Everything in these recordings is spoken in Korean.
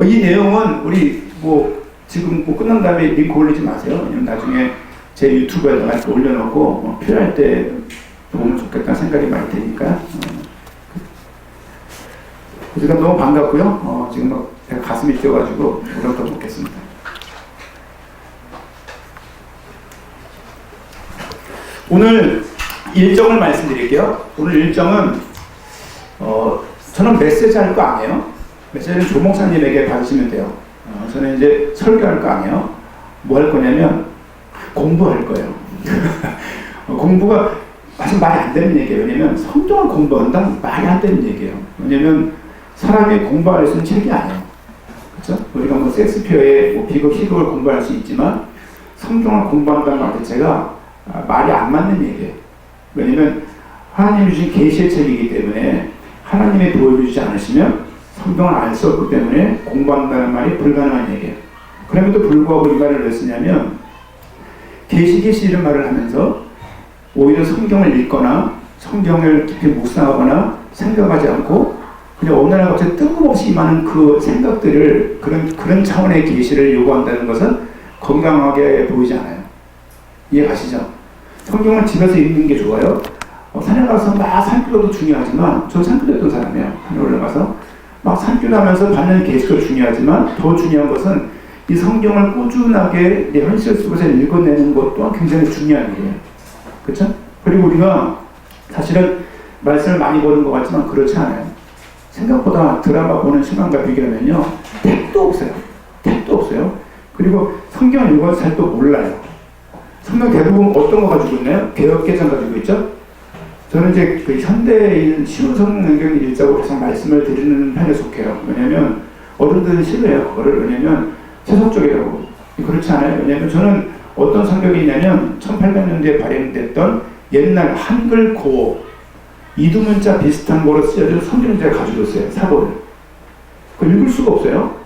이 내용은 우리 지금 끝난 다음에 링크 올리지 마세요. 왜냐면 나중에 제 유튜브에다가 올려놓고 필요할 때 보면 좋겠다는 생각이 많이 드니까. 제가 너무 반갑고요. 지금 막 제가 가슴이 뛰어가지고 우렁떠 먹겠습니다. 오늘 일정을 말씀드릴게요. 오늘 일정은 저는 메시지 할 거 아니에요. 메시지는 조 목사님에게 받으시면 돼요. 저는 이제 설교할 거 아니에요. 뭐 할 거냐면 공부할 거예요. 공부가 사실 말이 안 되는 얘기예요. 왜냐면 성경을 공부한다? 말이 안 되는 얘기예요. 왜냐면 사람이 공부할 수 있는 책이 아니에요. 그렇죠? 우리가 섹스피어의 비극 희극을 공부할 수 있지만 성경을 공부한다는 말 자체가 말이 안 맞는 얘기예요. 왜냐면 하나님이 주신 계시의 책이기 때문에 하나님의 도움을 주지 않으시면 성경을 알 수 없기 때문에 공부한다는 말이 불가능한 얘기예요. 그럼에도 불구하고 이 말을 왜 쓰냐면 계시 이런 말을 하면서 오히려 성경을 읽거나 성경을 깊이 묵상하거나 생각하지 않고 그냥 어느 날 갑자기 뜬금없이 임하는 그 생각들을 그런 차원의 계시를 요구한다는 것은 건강하게 보이지 않아요. 이해가시죠? 성경을 집에서 읽는 게 좋아요. 산에 가서 막 산기도도 중요하지만 저 산기도 했던 사람이에요. 산에 올라가서 막 산기도하면서 받는 계시도 중요하지만 더 중요한 것은 이 성경을 꾸준하게 내 현실 속에서 읽어내는 것 또한 굉장히 중요한 일이에요. 그렇죠? 그리고 우리가 사실은 말씀을 많이 보는 것 같지만 그렇지 않아요. 생각보다 드라마 보는 시간과 비교하면요 택도 없어요. 택도 없어요. 그리고 성경을 읽어서 잘 또 몰라요. 성경 대부분 어떤 거 가지고 있나요? 개역개정 가지고 있죠? 저는 이제 그 현대인 쉬운 성경 읽자고 계속 말씀을 드리는 편에 속해요. 왜냐면 어른들은 싫어해요. 왜냐면 세속적이라고. 그렇지 않아요. 왜냐면 저는 어떤 성경이 있냐면 1800년대에 발행됐던 옛날 한글 고어 이두문자 비슷한 거로 쓰여진 성경을 제가 가지고 있어요. 사본을. 그걸 읽을 수가 없어요.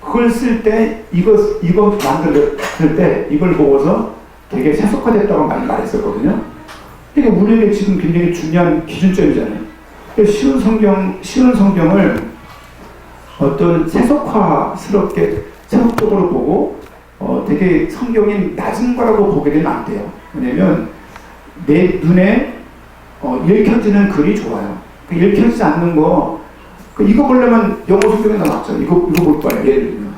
그걸 쓸 때 이거 만들었을 때 이걸 보고서 되게 세속화됐다고 말했었거든요. 그러니까 우리에게 지금 굉장히 중요한 기준점이잖아요. 쉬운 성경을 어떤 세속화스럽게 세속적으로 보고 되게 성경이 낮은 거라고 보게 되면 안 돼요. 왜냐면 내 눈에 읽혀지는 글이 좋아요. 읽혀지지 않는 거 이거 보려면 영어 성경이 더 낫죠. 이거 볼 거예요. 예를 들면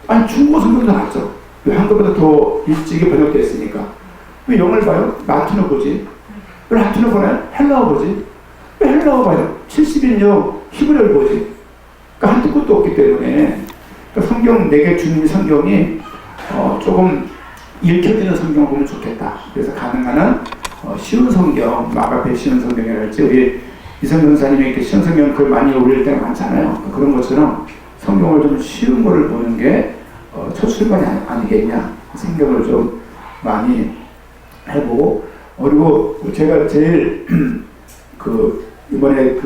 아니 중국어 성경이 더 낫죠. 왜 한국보다 더 일찍이 번역됐으니까. 왜 영어를 봐요? 라틴어 보지. 왜 라틴어 보나요? 헬라어 보지. 왜 헬라어 봐요? 70인요 히브리어를 보지. 그러니까 한두 끝도 없기 때문에 그러니까 성경 내게 주는 성경이 조금 읽혀지는 성경을 보면 좋겠다. 그래서 가능한 한 쉬운 성경, 마가페 쉬운 성경이랄지 우리 이성경 선생님이 이렇게 쉬운 성경 글 많이 올릴 때가 많잖아요. 그런 것처럼 성경을 좀 쉬운 거를 보는 게 첫 출발이 아니겠냐 생각을 좀 많이 해보고 그리고 제가 제일 이번에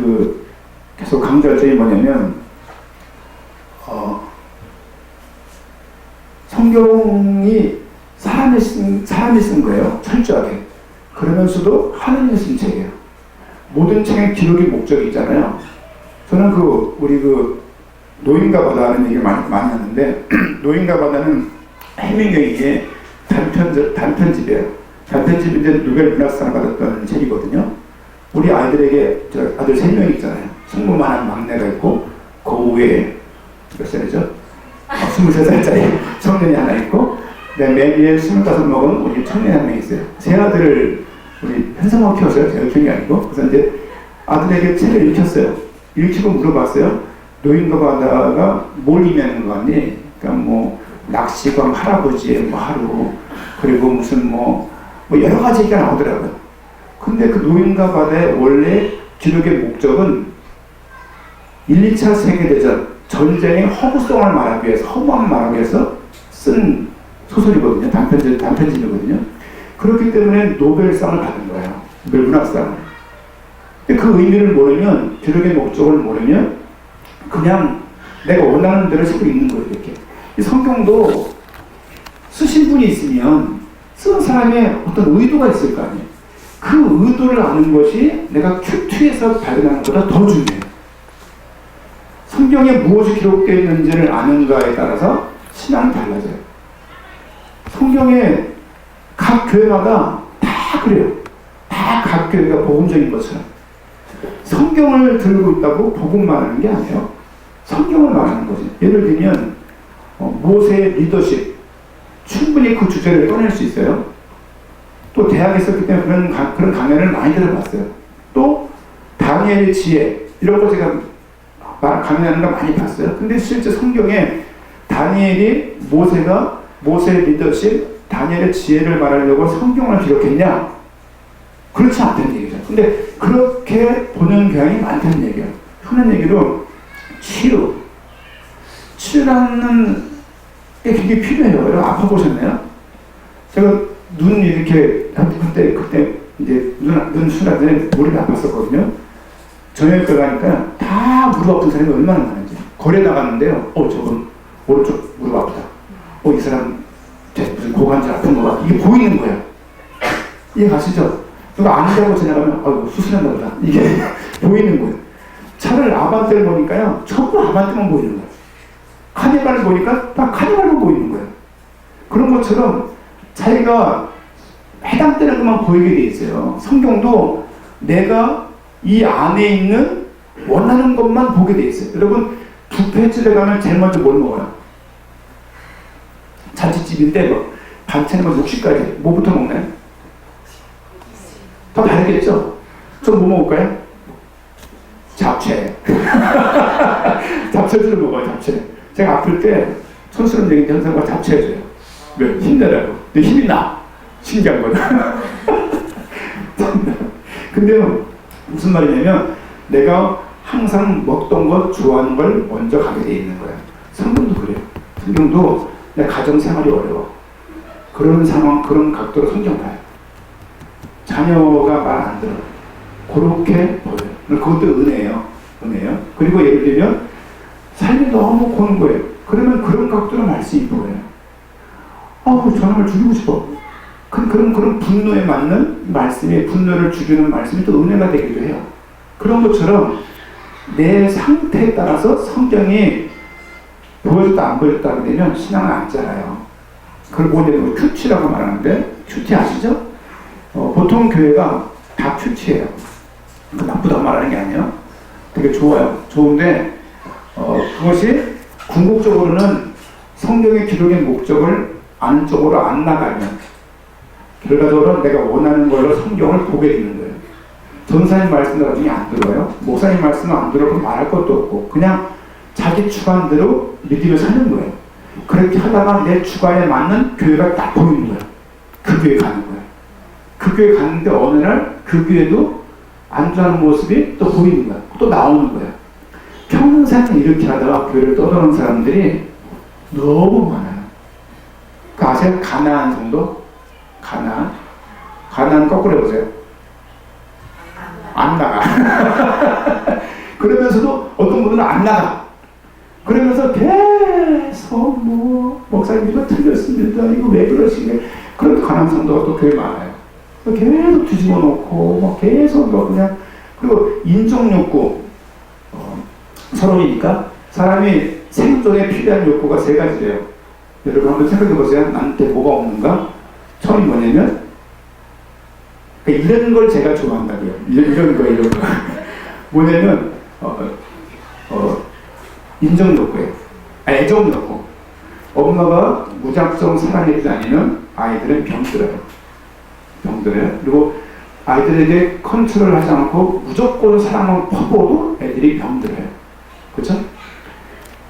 계속 강조할 점이 뭐냐면 성경이 사람이 쓴 거예요. 철저하게. 그러면서도 하느님이 쓴 책이에요. 모든 책의 기록의 목적이 있잖아요. 저는 우리 노인과 바다 하는 얘기를 많이 하는데 노인과 바다는 해밍웨이의 단편집이에요. 단편집인데 노벨 문학상 받았던 책이거든요. 우리 아이들에게 아들 3명 있잖아요. 성부만한 막내가 있고 그 위에 몇 살이죠? 23살짜리 청년이 하나 있고 맨 위에 25 먹은 우리 청년이 한 명 있어요. 세 아들을 우리 현성하고 키웠어요. 제가 키운 게 아니고. 그래서 이제 아들에게 책을 읽혔어요. 읽히고 물어봤어요. 노인과 바다가 뭘 의미하는 거 같니? 그러니까 낚시광 할아버지의 하루 그리고 무슨 여러 가지 얘기가 나오더라고요. 근데 그 노인과 바다의 원래 기록의 목적은 1, 2차 세계대전 전쟁의 허구성을 말하기 위해서 허무함을 말하기 위해서 쓴 소설이거든요. 단편집이거든요. 그렇기 때문에 노벨상을 받은 거예요. 노벨 문학상을. 근데 그 의미를 모르면 기록의 목적을 모르면 그냥 내가 원하는 대로 책을 읽는 거예요. 이렇게. 이 성경도 쓰신 분이 있으면 쓰는 사람의 어떤 의도가 있을 거 아니에요. 그 의도를 아는 것이 내가 큐티에서 발견하는 것보다 더 중요해요. 성경에 무엇이 기록되어 있는지를 아는가에 따라서 신앙이 달라져요. 성경에 각 교회마다 다 그래요. 다 각 교회가 복음적인 것처럼. 성경을 들고 있다고 복음 말하는 게 아니에요. 성경을 말하는 거지. 예를 들면 모세의 리더십, 충분히 그 주제를 꺼낼 수 있어요. 또 대학에 있었기 때문에 그런 강연을 많이 들어봤어요. 또 다니엘의 지혜, 이런 거 제가 강연하는 거 많이 봤어요. 근데 실제 성경에 다니엘이 모세의 리더십, 다니엘의 지혜를 말하려고 성경을 기록했냐? 그렇지 않다는 얘기죠. 근데 그렇게 보는 경향이 많다는 얘기예요. 흔한 얘기로 치유라는 게 굉장히 필요해요. 여러분 아파보셨나요? 제가 눈 이렇게 그때 이제 눈 수술하더니 머리가 아팠었거든요. 저녁에 가니까 다 무릎 아픈 사람이 얼마나 많은지. 거리에 나갔는데요. 저건 오른쪽 무릎 아프다. 이 사람 무슨 고관절 아픈 거 같아. 이게 보이는 거야. 이해 가시죠? 누가 안 자고 지나가면 수술한다 보다. 이게 보이는 거예요. 차를 아반떼를 보니까요. 전부 아반떼만 보이는 거예요. 카니발을 보니까 딱 카니발만 보이는 거예요. 그런 것처럼 자기가 해당되는 것만 보이게 돼 있어요. 성경도 내가 이 안에 있는 원하는 것만 보게 돼 있어요. 여러분 뷔페집에 가면 제일 먼저 뭘 먹어요? 잔치집인데 반찬이 60가지. 뭐부터 먹나요? 더 다르겠죠? 좀 뭐 먹을까요? 잡채. 잡채를 먹어요. 잡채. 제가 아플 때 촌스러운 얘기인데 항상 잡채 해줘요. 왜? 힘내라고. 근데 힘이 나. 신기한 거죠. 근데요, 무슨 말이냐면 내가 항상 먹던 것, 좋아하는 걸 먼저 가게 돼 있는 거야. 성경도 그래요. 성경도 내 가정생활이 어려워. 그런 상황, 그런 각도로 성경 봐요. 자녀가 말 안 들어. 그렇게 보여요. 그것도 은혜예요. 그리고 예를 들면 삶이 너무 고는 거예요. 그러면 그런 각도로 말씀이 보여요. 저놈을 죽이고 싶어. 그런 분노에 맞는 말씀이, 분노를 죽이는 말씀이 또 은혜가 되기도 해요. 그런 것처럼 내 상태에 따라서 성경이 보여줬다 안 보여줬다 하게 되면 신앙은 안 자라요. 그걸 뭐냐면 큐티라고 말하는데, 큐티 아시죠? 보통 교회가 다 큐티예요. 나쁘다고 말하는 게 아니에요. 되게 좋아요. 좋은데 그것이 궁극적으로는 성경의 기록의 목적을 아는 쪽으로 안 나가면 결과적으로 내가 원하는 걸로 성경을 보게 되는 거예요. 전사님 말씀도 나중에 안 들어요. 목사님 말씀은 안 들어도 말할 것도 없고 그냥 자기 주관대로 믿으며 사는 거예요. 그렇게 하다가 내 주관에 맞는 교회가 딱 보이는 거예요. 그 교회 가는 거예요. 그 교회 갔는데 어느 날 그 교회도 안주하는 모습이 또 보이는 거예요. 또 나오는 거예요. 평생 이렇게 하다가 교회를 떠도는 사람들이 너무 많아요. 그 아세요? 가나안 정도? 가나안 거꾸로 해보세요. 안 나가. 그러면서도 어떤 분들은 안 나가. 그러면서 계속 목사님 이거 틀렸습니다. 이거 왜 그러시게. 그런 가나안 성도가 또 교회 많아요. 계속 뒤집어 놓고 계속 그냥. 그리고 인정 욕구. 서론이니까 사람이 생존에 필요한 욕구가 세 가지예요. 여러분 한번 생각해 보세요. 나한테 뭐가 없는가? 처음이 뭐냐면 이런 걸 제가 좋아한다고요. 이런 거. 뭐냐면 인정 욕구예요. 애정 욕구. 엄마가 무작정 사랑해주지 않으면 아이들은 병들어요. 그리고 아이들에게 컨트롤하지 않고 무조건 사랑을 퍼부어도 애들이 병들어요. 그렇죠?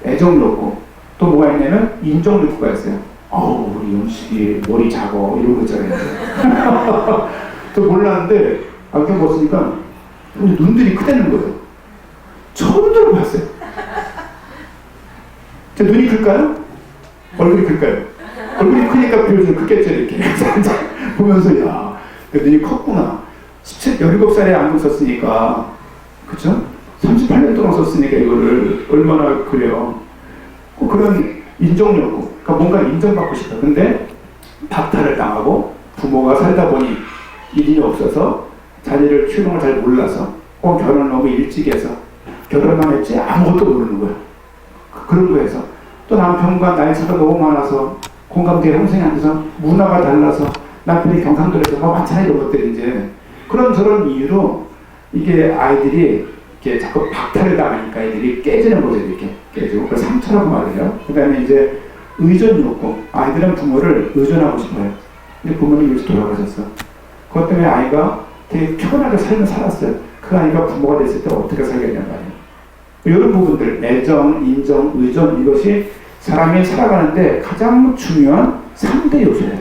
애정 욕구. 또 뭐가 있냐면 인정 욕구가 있어요. 우리 영식이 머리 작어 이런 거 있잖아요. 또 몰랐는데 안경 벗으니까 눈들이 크다는 거예요. 처음 들어봤어요. 제 눈이 클까요? 얼굴이 클까요? 얼굴이 크니까 비율 좀 크겠죠 이렇게. 보면서 야 눈이 컸구나. 17살에 안경 썼으니까 그쵸? 38년 동안 썼으니까 이거를 얼마나 그래요. 그런 인정 욕구. 그러니까 뭔가 인정받고 싶다. 근데 박탈을 당하고 부모가 살다 보니 일이 없어서 자녀를 키우는 걸 잘 몰라서 결혼을 너무 일찍 해서 결혼만 했지 아무것도 모르는 거야. 그런 거에서 또 남편과 나이 차가 너무 많아서 공감대가 형성이 안 돼서 문화가 달라서 남편이 경상도에서 뭐 많잖아요. 이런 것들이 이제 그런 저런 이유로 이게 아이들이 이렇게 자꾸 박탈을 당하니까 아이들이 깨지는 거죠. 이렇게 깨지고 그걸 상처라고 말해요. 그 다음에 이제 의존 욕구. 아이들은 부모를 의존하고 싶어요. 근데 부모님이 일찍 돌아가셨어. 그것 때문에 아이가 되게 편하게 삶을 살았어요. 그 아이가 부모가 됐을 때 어떻게 살겠냔 말이에요. 이런 부분들, 애정, 인정, 의존, 이것이 사람이 살아가는데 가장 중요한 3대 요소예요.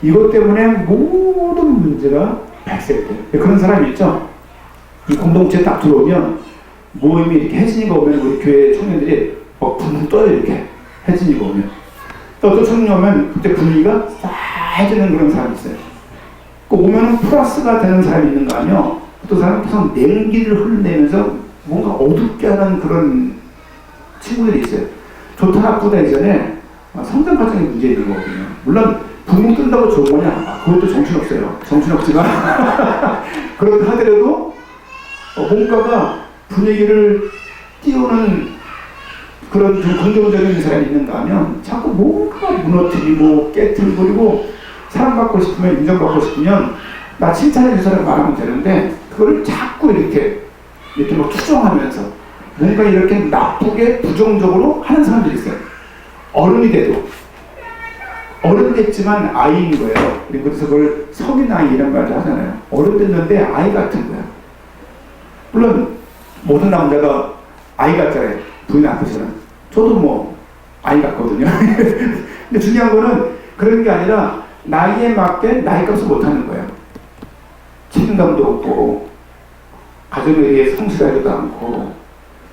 이것 때문에 모든 문제가 발생돼요. 그런 사람이 있죠? 이 공동체에 딱 들어오면 모임이 이렇게 혜진이가 오면 우리 교회 청년들이 붕붕 떠요. 이렇게 혜진이가 오면 또 청년이 오면 그때 분위기가 싸해지는 그런 사람이 있어요. 그 오면은 플러스가 되는 사람이 있는 거 아니요? 또 사람은 계속 냉기를 흘러내면서 뭔가 어둡게 하는 그런 친구들이 있어요. 좋다 나쁘다 이전에 성장 과정에 문제 있는 거거든요. 물론 붕붕 뜬다고 좋은 거냐? 그것도 정신없어요. 정신없지만 그렇다 하더라도 뭔가가 분위기를 띄우는 그런 좀 긍정적인 사람이 있는가 하면 자꾸 뭔가 무너뜨리고 깨트리고 사랑받고 싶으면 인정받고 싶으면 나 칭찬해줄 사람 말하면 되는데 그걸 자꾸 이렇게 막 투정하면서 뭔가 이렇게 나쁘게 부정적으로 하는 사람들이 있어요. 어른이 돼도 어른 됐지만 아이인 거예요. 그래서 그걸 성인 아이 이런 말도 하잖아요. 어른 됐는데 아이 같은 거예요. 물론 모든 남자가 아이 같잖아요. 부인 앞에서는. 저도 뭐 아이 같거든요. 근데 중요한 거는 그런 게 아니라 나이에 맞게 나이값을 못하는 거예요. 책임감도 없고 가정에 대해 성실하지도 않고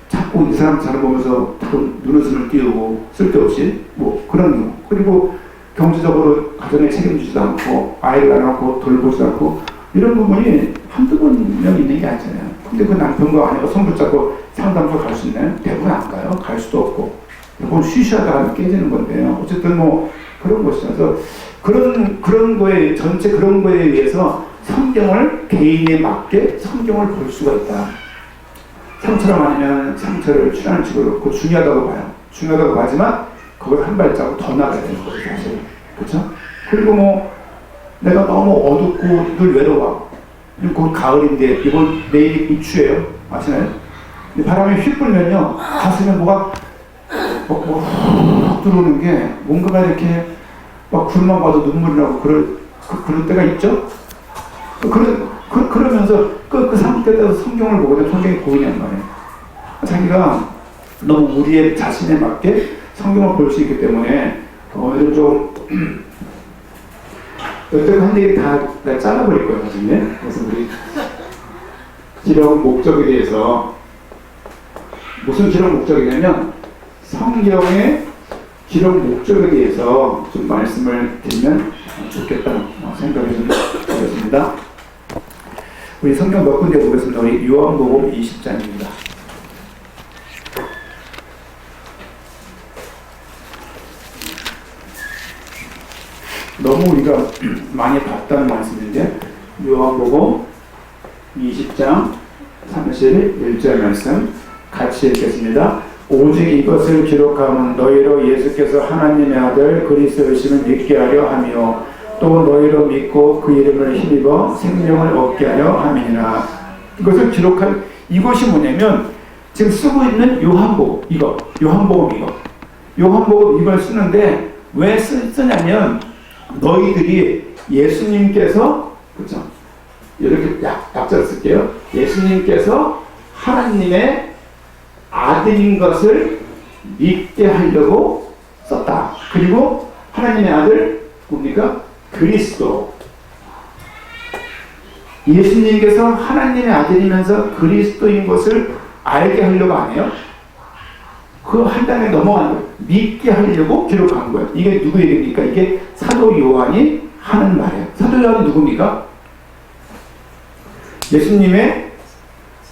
자꾸 이 사람처럼 보면서 눈웃음을 띄우고 쓸데없이 뭐 그런 거. 그리고 경제적으로 가정에 책임지지도 않고 아이를 안 낳고 돌보지도 않고 이런 부분이 한두 번 있는 게 아니잖아요. 근데 그 남편과 아내가 손 붙잡고 상담소 갈 수 있나요? 대부분 안 가요. 갈 수도 없고. 그건 쉬쉬하다가 깨지는 건데요. 어쨌든 뭐 그런 것이라서 그런 거에 전체 그런 거에 의해서 성경을 개인에 맞게 성경을 볼 수가 있다. 상처를 많으면 상처를 출하는 식으로 그거 중요하다고 봐요. 중요하다고 봐지만 그걸 한 발자국 더 나가야 되는 거죠, 사실. 그렇죠? 그리고 뭐 내가 너무 어둡고 늘 외로워. 곧 가을인데 이번 내일이 입추예요. 아시나요? 바람이 휙 불면요 가슴에 뭐가 훅 들어오는 게 뭔가가 이렇게 막 굴만 봐도 눈물이 나고 그럴 때가 있죠? 그러면서 그 상태에서 성경을 보거든. 성경이 보이냔 말이에요. 자기가 너무 우리의 자신에 맞게 성경을 볼 수 있기 때문에 오늘 좀 여태까지 한 얘기 다 잘라버릴 거예요. 나중에. 그래서 우리 기록 목적에 대해서 무슨 기록 목적이냐면 성경의 기록 목적에 대해서 좀 말씀을 드리면 좋겠다 생각이 좀 들었습니다. 우리 성경 몇 군데 보겠습니다. 우리 요한복음 20장입니다. 너무 우리가 많이 봤다는 말씀인데 요한복음 20장 31절 말씀 같이 읽겠습니다. 오직 이것을 기록하면 너희로 예수께서 하나님의 아들 그리스도이심을 믿게 하려 함이요 또 너희로 믿고 그 이름을 힘입어 생명을 얻게 하려 함이니라. 이것을 기록한 이것이 뭐냐면 지금 쓰고 있는 요한복음 이걸 쓰는데 왜 쓰냐면 너희들이 예수님께서 그렇죠? 이렇게 약자를 쓸게요. 예수님께서 하나님의 아들인 것을 믿게 하려고 썼다. 그리고 하나님의 아들 뭡니까? 그리스도. 예수님께서 하나님의 아들이면서 그리스도인 것을 알게 하려고 안 해요? 그 한 단계 넘어가는 거예요. 믿게 하려고 기록한 거예요. 이게 누구 얘기입니까? 이게 사도 요한이 하는 말이에요. 사도 요한이 누굽니까? 예수님의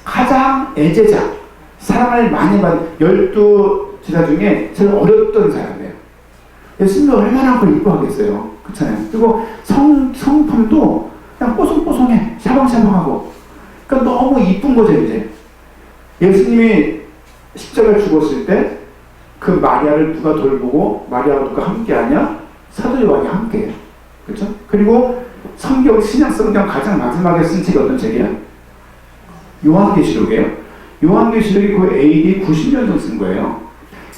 가장 애제자, 사랑을 많이 받은 12제자 중에 제일 어렸던 사람이에요. 예수님이 얼마나 그걸 이뻐하겠어요. 그렇잖아요. 그리고 성품도 그냥 뽀송뽀송해. 샤방샤방하고. 그러니까 너무 이쁜 거죠, 이제. 예수님이 십자가를 죽었을 때 그 마리아를 누가 돌보고 마리아와 누가 함께하냐? 사도 요한이 함께해요. 그렇죠? 그리고 성경, 신약 성경 가장 마지막에 쓴 책이 어떤 책이야? 요한계시록이에요. 요한계시록이 거의 AD 90년 전 쓴 거예요.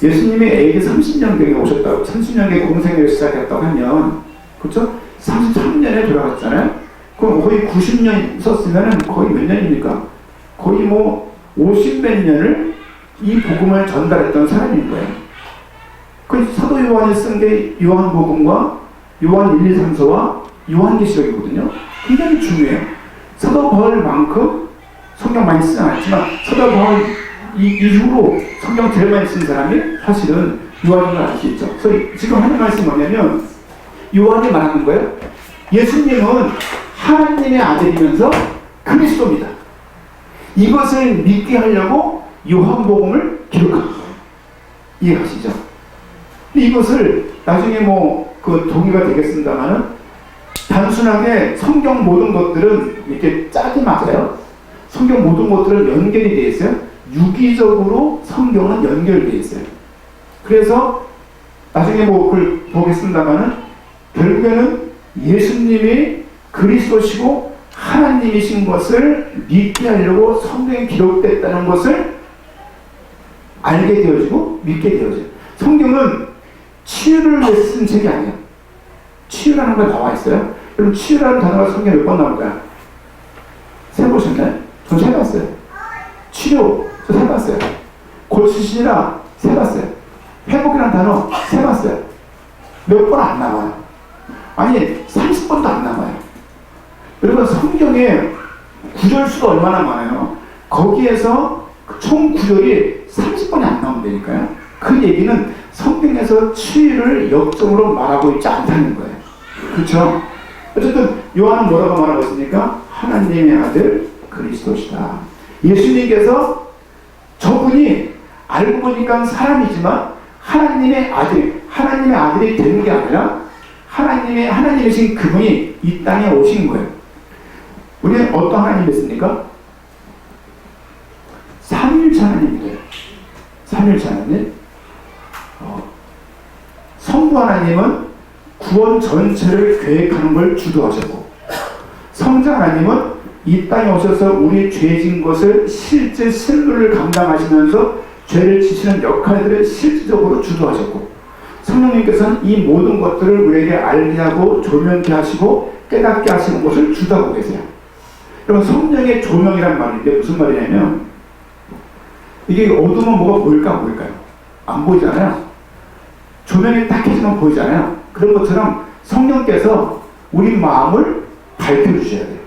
예수님이 AD 30년경에 오셨다고, 30년경에 공생애를 시작했다고 하면, 그렇죠? 33년에 돌아갔잖아요. 그럼 거의 90년 썼으면 거의 몇 년입니까? 거의 뭐 50몇 년을 이 복음을 전달했던 사람인 거예요. 그 사도 요한이 쓴 게 요한복음과 요한 1, 2, 3서와 요한계시록이거든요. 굉장히 중요해요. 사도 바울만큼 성경 많이 쓰지 않았지만 사도 바울 이후로 성경 제일 많이 쓴 사람이 사실은 요한인 걸 알 수 있죠. 그래서 지금 하는 말씀이 뭐냐면 요한이 말하는 거예요. 예수님은 하나님의 아들이면서 그리스도입니다. 이것을 믿게 하려고 요한복음을 기록한 거예요. 이해하시죠? 이것을 나중에 그 동의가 되겠습니다만은 단순하게 성경 모든 것들은 이렇게 짜지 마세요. 성경 모든 것들은 연결이 되어 있어요. 유기적으로 성경은 연결되어 있어요. 그래서 나중에 그걸 보겠습니다만은 결국에는 예수님이 그리스도시고 하나님이신 것을 믿게 하려고 성경에 기록됐다는 것을 알게 되어지고 믿게 되어져요. 성경은 치유를 위해 쓴 책이 아니에요. 치유라는 거 나와 있어요. 그럼 치유라는 단어가 성경에 몇 번 나올까요? 세보셨나요? 전 세봤어요. 치료, 저 세봤어요. 고치시라, 세봤어요. 회복이라는 단어, 세봤어요. 몇 번 안 나와요. 아니, 30번도 안 나와요. 여러분, 성경에 구절수가 얼마나 많아요? 거기에서 총 구절이 30번이 안 나온다니까요. 그 얘기는 성경에서 치유를 역정으로 말하고 있지 않다는 거예요. 그렇죠? 어쨌든 요한은 뭐라고 말하고 있습니까? 하나님의 아들 그리스도시다. 예수님께서 저분이 알고 보니까 사람이지만 하나님의 아들이 되는 게 아니라 하나님이신 그분이 이 땅에 오신 거예요. 우리는 어떤 하나님 믿습니까? 삼위일체 하나님이래요. 삼위일체 하나님. 성부 하나님은 구원 전체를 계획하는 걸 주도하셨고, 성자 하나님은 이 땅에 오셔서 우리 죄진 것을 실제 실루를 감당하시면서 죄를 지시는 역할들을 실질적으로 주도하셨고, 성령님께서는 이 모든 것들을 우리에게 알게 하고 조명케 하시고 깨닫게 하시는 것을 주도하고 계세요. 여러분, 성령의 조명이란 말인데 무슨 말이냐면, 이게 어두우면 뭐가 보일까요? 안 보이잖아요. 조명이 딱 켜지면 보이잖아요. 그런 것처럼 성령께서 우리 마음을 밝혀주셔야 돼요.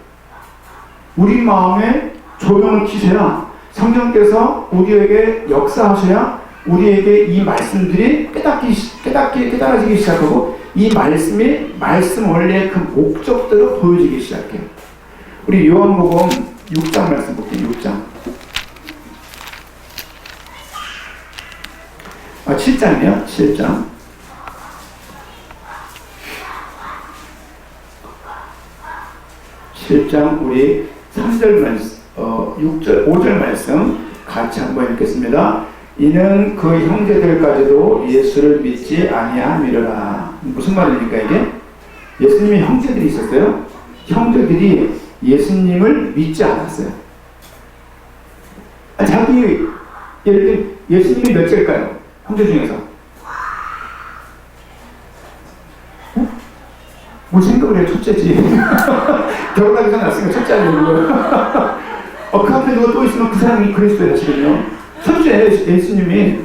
우리 마음에 조명을 켜셔야 성령께서 우리에게 역사하셔야 우리에게 이 말씀들이 깨달아지기 시작하고 이 말씀 원리의 그 목적대로 보여지기 시작해요. 우리 요한복음 6장 말씀 볼게요. 7장이요. 7장. 7장 우리 3절 말씀, 5절 말씀 같이 한번 읽겠습니다. 이는 그 형제들까지도 예수를 믿지 아니함이로라. 무슨 말입니까 이게? 예수님이 형제들이 있었어요. 형제들이 예수님을 믿지 않았어요. 예를 들면 예수님이 몇째일까요? 형제 중에서. 뭐 생각을 해요? 첫째지. 결혼하기 전에 났으니까 첫째 아니에요. 그 앞에 누가 또 있으면 그 사람이 그리스도예요, 지금요. 첫째 예수님이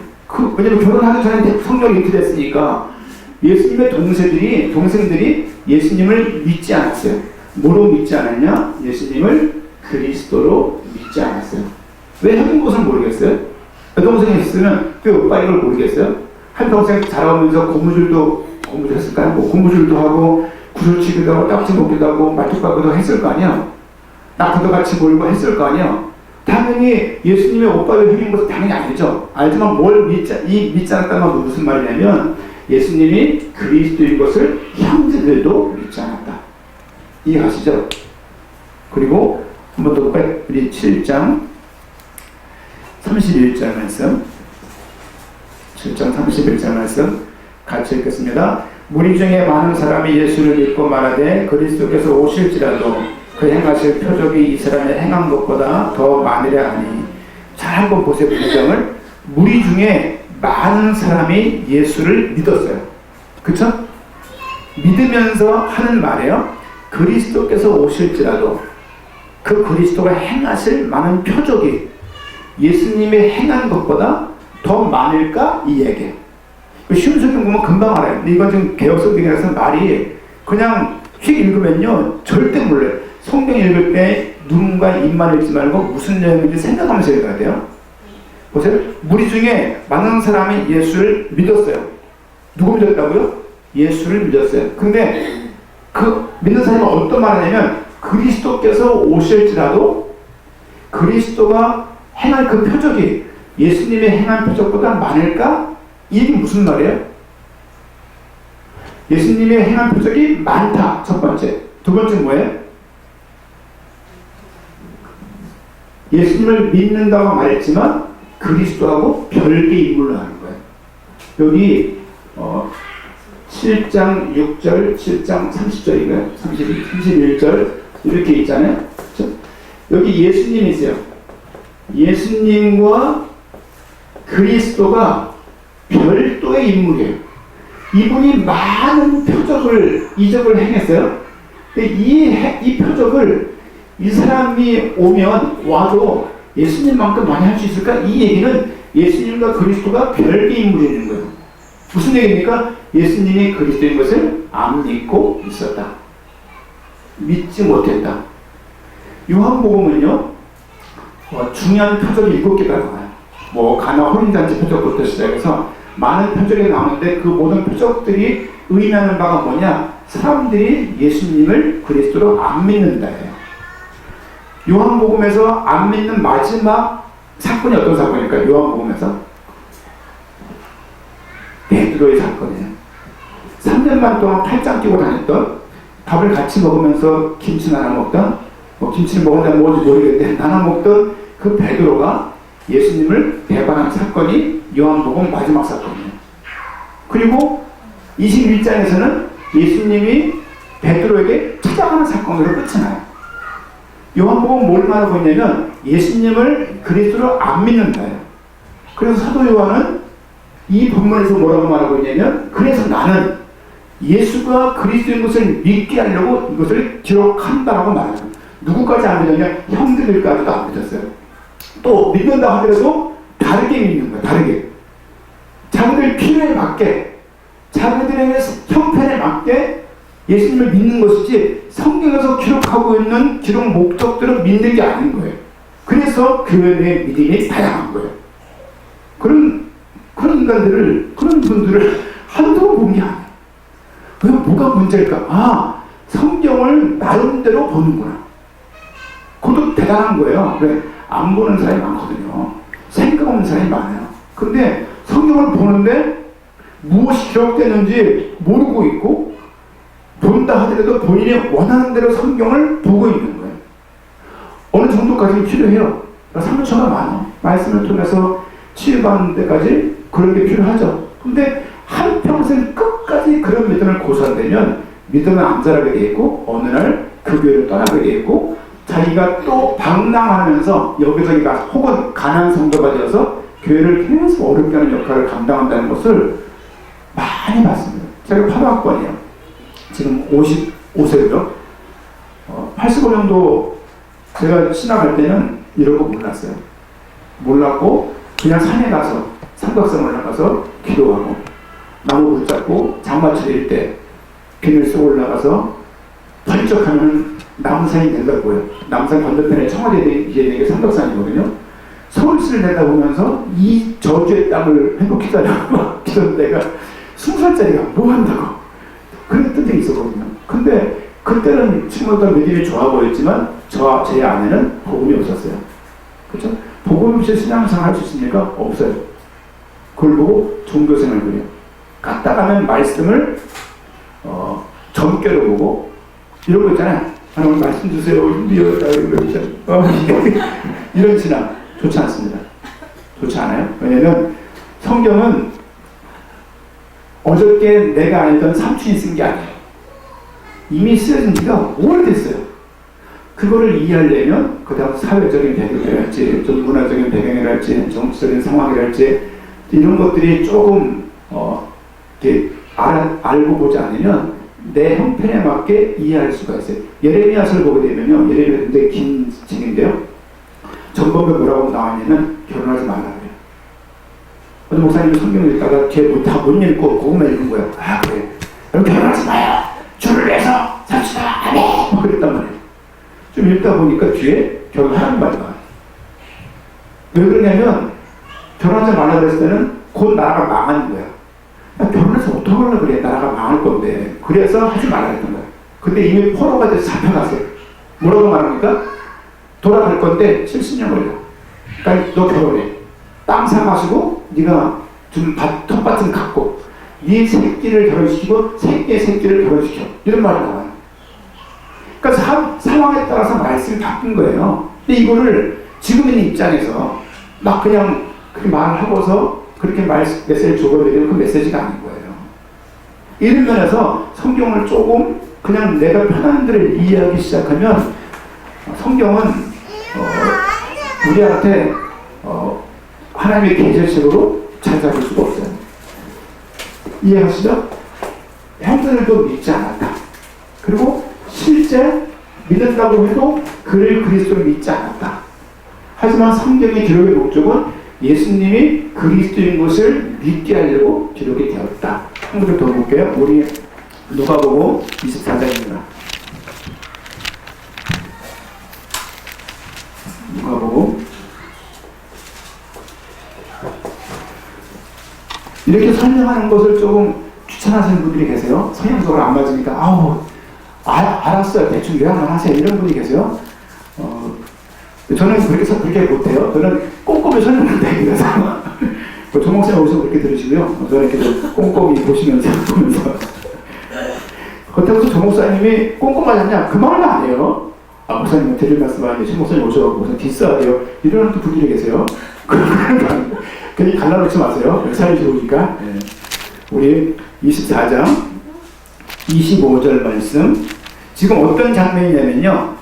왜냐면 결혼하기 전에 성령이 이렇게 됐으니까 예수님의 동생들이 예수님을 믿지 않았어요. 뭐로 믿지 않았냐? 예수님을 그리스도로 믿지 않았어요. 왜 형인 것을 모르겠어요? 여동생이 있으면 왜 오빠 이걸 모르겠어요? 한 동생 자라오면서 고무줄 했을까요? 고무줄도 하고 구슬치기도 하고 딱지 먹기도 하고 말뚝박기도 했을 거 아니야? 낙타도 같이 몰고 했을 거 아니야? 당연히 예수님의 오빠의 형인 것은 당연히 아니죠. 알지만 믿지 않았다는 건 무슨 말이냐면 예수님이 그리스도인 것을 형제들도 믿지 않았다. 이해하시죠? 그리고 한번 더 우리 7장 31절 말씀 7장 31절 말씀 같이 읽겠습니다. 무리 중에 많은 사람이 예수를 믿고 말하되 그리스도께서 오실지라도 그 행하실 표적이 이 사람이 행한 것보다 더 많으려 하니. 잘 한번 보세요. 문장을. 무리 중에 많은 사람이 예수를 믿었어요. 그쵸? 믿으면서 하는 말이에요. 그리스도께서 오실지라도 그 그리스도가 행하실 많은 표적이 예수님이 행한 것보다 더 많을까? 이 얘기예요. 쉬운 성경 보면 금방 알아요. 이건 지금 개혁 성경이라서 말이 그냥 휙 읽으면요 절대 몰라요. 성경 읽을 때 눈과 입만 읽지 말고 무슨 내용인지 생각하면서 읽어야 돼요. 보세요. 무리 중에 많은 사람이 예수를 믿었어요. 누구 믿었다고요? 예수를 믿었어요. 근데 그 믿는 사람은 어떤 말을 하냐면 그리스도께서 오실지라도 그리스도가 행할 그 표적이 예수님이 행한 표적보다 많을까? 이게 무슨 말이에요? 예수님이 행한 표적이 많다. 첫 번째. 두 번째 뭐예요? 예수님을 믿는다고 말했지만 그리스도하고 별개의 인물로 하는 거예요. 여기 7장 6절, 7장 30절인가요? 31절 이렇게 있잖아요. 그렇죠? 여기 예수님이 있어요. 예수님과 그리스도가 별도의 인물이에요. 이분이 많은 표적을, 이적을 행했어요. 근데 이 표적을 이 사람이 와도 예수님만큼 많이 할 수 있을까? 이 얘기는 예수님과 그리스도가 별개의 인물이 있는 거예요. 무슨 얘기입니까? 예수님이 그리스도인 것을 안 믿고 있었다. 믿지 못했다. 요한복음은요, 중요한 표적이 7개가 나와요. 뭐 가나 혼인잔치 표적부터 시작해서 많은 표적이 나오는데 그 모든 표적들이 의미하는 바가 뭐냐? 사람들이 예수님을 그리스도로 안 믿는다예요. 요한복음에서 안 믿는 마지막 사건이 어떤 사건일까요? 요한복음에서 베드로의 사건이에요. 3년만 동안 팔짱 끼고 다녔던, 밥을 같이 먹으면서 김치 나눠 먹던, 뭐 김치를 먹는다면 뭔지 모르겠는데 나눠 먹던 그 베드로가 예수님을 배반한 사건이 요한복음 마지막 사건이에요. 그리고 21장에서는 예수님이 베드로에게 찾아가는 사건으로 끝이 나요. 요한복음 뭘 말하고 있냐면 예수님을 그리스도로 안 믿는다예요. 그래서 사도 요한은 이 본문에서 뭐라고 말하고 있냐면 그래서 나는 예수가 그리스도인 것을 믿게 하려고 이것을 기록한다라고 말해요. 누구까지 안 믿었냐? 형제들까지도 안 믿었어요. 또 믿는다 하더라도 다르게 믿는 거예요. 다르게. 자기들 필요에 맞게, 자기들의 형편에 맞게 예수님을 믿는 것이지 성경에서 기록하고 있는 기록 목적대로 믿는 게 아닌 거예요. 그래서 교회의 믿음이 다양한 거예요. 그런 인간들을, 그런 분들을 한두 번 본 게 아니에요. 왜 뭐가 문제일까? 성경을 나름대로 보는구나. 그것도 대단한 거예요. 왜? 안 보는 사람이 많거든요. 생각 없는 사람이 많아요. 근데 성경을 보는데 무엇이 기록되는지 모르고 있고 본다 하더라도 본인이 원하는 대로 성경을 보고 있는 거예요. 어느 정도까지는 필요해요. 상처가 많아. 말씀을 통해서 치유받는 데까지 그런 게 필요하죠. 근데 한평생 끝까지 그런 믿음을 고수한다면 믿음은 안 자라게 돼 있고 어느 날 그 교회를 떠나게 돼 있고 자기가 또 방랑하면서 여기저기가 혹은 가난한 성도가 되어서 교회를 계속 어렵게 하는 역할을 감당한다는 것을 많이 봤습니다. 제가 파도학번이에요. 지금 55세죠. 85년도 제가 신학할 때는 이런 거 몰랐어요. 몰랐고 그냥 산에 가서 삼각산 올라가서 기도하고 나무 붙잡고 장마철일 때 비닐 쓰고 올라가서 번쩍하면 남산이 내다보여요. 남산 건너편에 청와대에 있는 게 삼각산이거든요. 서울시를 내다보면서 이 저주의 땅을 회복해달라고 기도한 때가 20살짜리가 뭐 한다고 그랬던 적이 있었거든요. 근데 그때는 친구보다 믿음이 좋아 보였지만 제 안에는 복음이 없었어요. 그렇죠? 복음 없이 신앙생활 할 수 있습니까? 없어요. 그걸 보고 종교생활을 그래요. 까딱하면 말씀을 점괘로 보고 이런 거 있잖아요. 하나님 말씀 주세요. 이런 신앙 좋지 않습니다. 좋지 않아요? 왜냐면 성경은 어저께 내가 알던 삼촌이 쓴 게 아니에요. 이미 쓰여진 지가 오래됐어요. 그거를 이해하려면 그 다음 사회적인 배경이랄지 좀 문화적인 배경이랄지 정치적인 상황이랄지 이런 것들이 조금 이렇게 알고 보지 않으면 내 형편에 맞게 이해할 수가 있어요. 예레미야서를 보게 되면요, 예레미야 굉장히 긴 책인데요, 전범에 뭐라고 나왔냐면 결혼하지 말라 그래요. 어느 목사님이 성경을 읽다가 뒤에 다 못 읽고 그것만 읽은 거예요. 아 그래, 여러분 결혼하지 마요. 주를 위해서 삽시다. 아멘. 그랬단 말이에요. 좀 읽다 보니까 뒤에 결혼하는 말이 나와요. 왜 그러냐면 결혼하지 말라 그랬을 때는 곧 나라가 망하는 거야. 야, 결혼해서 어떡하려고 그래. 나라가 망할 건데. 그래서 하지 말라 했던 거야. 근데 이미 포로가 돼서 잡혀갔어요. 뭐라고 말합니까? 돌아갈 건데 70년 걸려. 그러니까 너 결혼해. 땅 사가지고 네가 좀 텃밭을 갖고 네 새끼를 결혼시키고 새끼의 새끼를 결혼시켜. 이런 말이 나와요. 그러니까 상황에 따라서 말씀이 바뀐 거예요. 근데 이거를 지금 있는 입장에서 막 그냥 그렇게 말을 하고서 그렇게 메시지를 줘버리면 그 메시지가 아닌 거예요. 이런 면에서 성경을 조금 그냥 내가 편한 대로 이해하기 시작하면 성경은 우리한테 하나님의 계절식으로 잘 잡을 수가 없어요. 이해하시죠? 형제들도 믿지 않았다. 그리고 실제 믿는다고 해도 그를 그리스도로 믿지 않았다. 하지만 성경의 기록의 목적은 예수님이 그리스도인 것을 믿게 하려고 기록이 되었다. 한 구절 더 볼게요. 우리 누가복음 24장입니다. 누가복음 이렇게 설명하는 것을 조금 추천하시는 분들이 계세요. 성향적으로 안 맞으니까 아우 알았어요. 대충 요약만 하세요. 이런 분이 계세요. 저는 그렇게 못해요. 저는 꼼꼼히 설명한다. 그래서 조목사님 어디서 그렇게 들으시고요. 저는 이렇게 꼼꼼히 보시면서 보면서 그렇다고 해서 조목사님이 꼼꼼하지 않냐? 그 말은 안 해요. 목사님 드릴 말씀 하는데 조목사님 오셔가지고 무슨 디스하세요. 이러는 또 분들이 계세요. 괜히 갈라놓지 마세요. 사이 좋으니까. 네. 우리 24장 25절 말씀. 지금 어떤 장면이냐면요,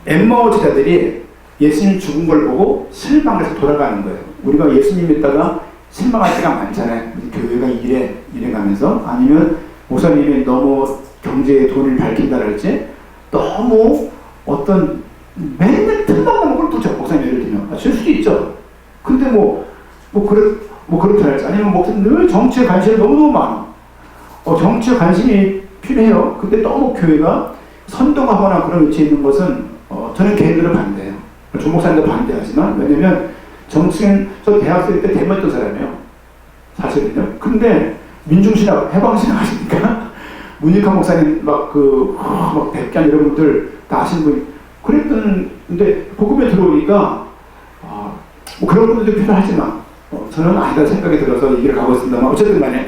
엠마오 제자들이 예수님 죽은 걸 보고 실망해서 돌아가는 거예요. 우리가 예수님 믿다가 실망할 때가 많잖아요. 교회가 이래 가면서, 아니면 목사님이 너무 경제에 돈을 밝힌다랄지, 너무 어떤 맨날 틈만 나는 걸 또 목사님 예를 들면 줄 수도 있죠. 근데 그렇다 할지, 아니면 목사님 늘 정치에 관심이 너무너무 많아. 정치에 관심이 필요해요. 근데 너무 교회가 선동하거나 그런 위치에 있는 것은 저는 개인적으로 반대해요. 조 목사님도 반대하지만, 왜냐면 정치인, 저 대학생 때 대모했던 사람이에요. 사실은요. 근데 민중신학, 해방신학 하시니까 문익환 목사님 막 백견 이런 분들 다 아시는 분이 그랬던데 복음에 들어오니까 그런 분들도 필요하지만 저는 아니다 생각이 들어서 이 길을 가고 있습니다만, 어쨌든 만약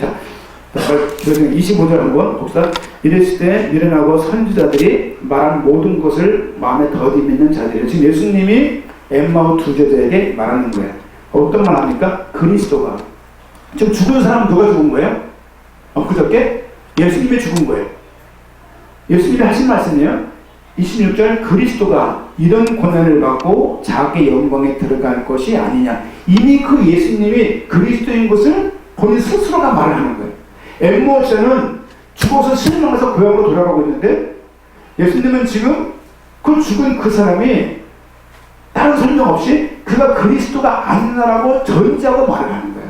25절 한번 봅시다. 이랬을 때 미련하고 선지자들이 말한 모든 것을 마음에 더디 믿는 자들이에요. 지금 예수님이 엠마오 두 제자에게 말하는 거예요. 어떤 말 합니까? 그리스도가. 지금 죽은 사람은 누가 죽은 거예요? 그저께 예수님이 죽은 거예요. 예수님이 하신 말씀이에요. 26절, 그리스도가 이런 고난을 받고 자기 영광에 들어갈 것이 아니냐. 이미 그 예수님이 그리스도인 것을 본인 스스로가 말을 하는 거예요. 엠마오는 죽어서 실망해서 고향으로 돌아가고 있는데, 예수님은 지금 그 죽은 그 사람이 다른 설명 없이 그가 그리스도가 아니라고 전제하고 말을 하는 거예요.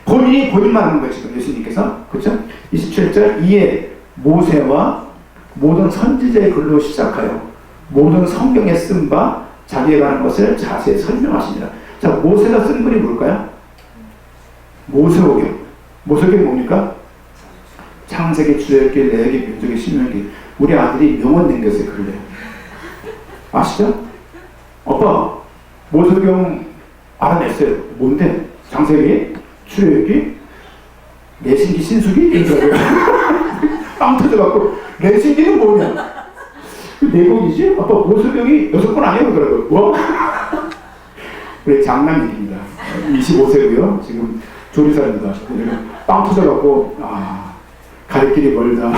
본인만 하는 거예요, 지금 예수님께서. 그렇죠? 27절, 이에 모세와 모든 선지자의 글로 시작하여 모든 성경에 쓴 바 자기에 관한 것을 자세히 설명하십니다. 자, 모세가 쓴 글이 뭘까요? 모세오경. 모세오경이 뭡니까? 창세기, 출애굽기, 레위기, 민수기, 신명기. 우리 아들이 명언 남겼어요, 글을. 아시죠? 아빠, 모세오경 알아냈어요. 뭔데? 창세기, 출애굽기, 내신기, 신수기? 이러더라고요. 빵 터져갖고 내신기는 뭐냐? 그 내곡이지? 아빠 모세오경이 6권 아니에요? 그러더라고요. 뭐? 우리 장남 얘기입니다. 25세고요. 지금 조리사입니다. 빵 터져갖고 갈 길이 멀다.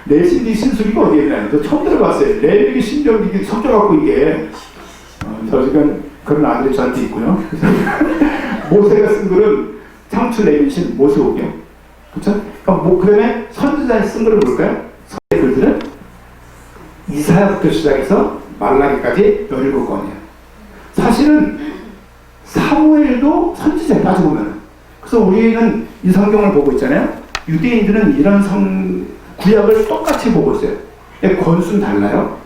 내신이 신수기가 어디에 있나요? 저 처음 들어봤어요. 레벨이 신경이 섞여갖고 이게 저 지금 그런 아들이 저한테 있고요. 모세가 쓴 글은 창출 레벨신 모세오경, 그렇죠? 그러니까 그다음에 선지자가 쓴 글은 뭘까요? 서의 글들은 이사야부터 시작해서 말라기까지 17권이에요. 사실은 사무엘도 선지자에 따져보면, 그래서 우리는 이 성경을 보고 있잖아요. 유대인들은 이런 구약을 똑같이 보고 있어요. 권수는 달라요.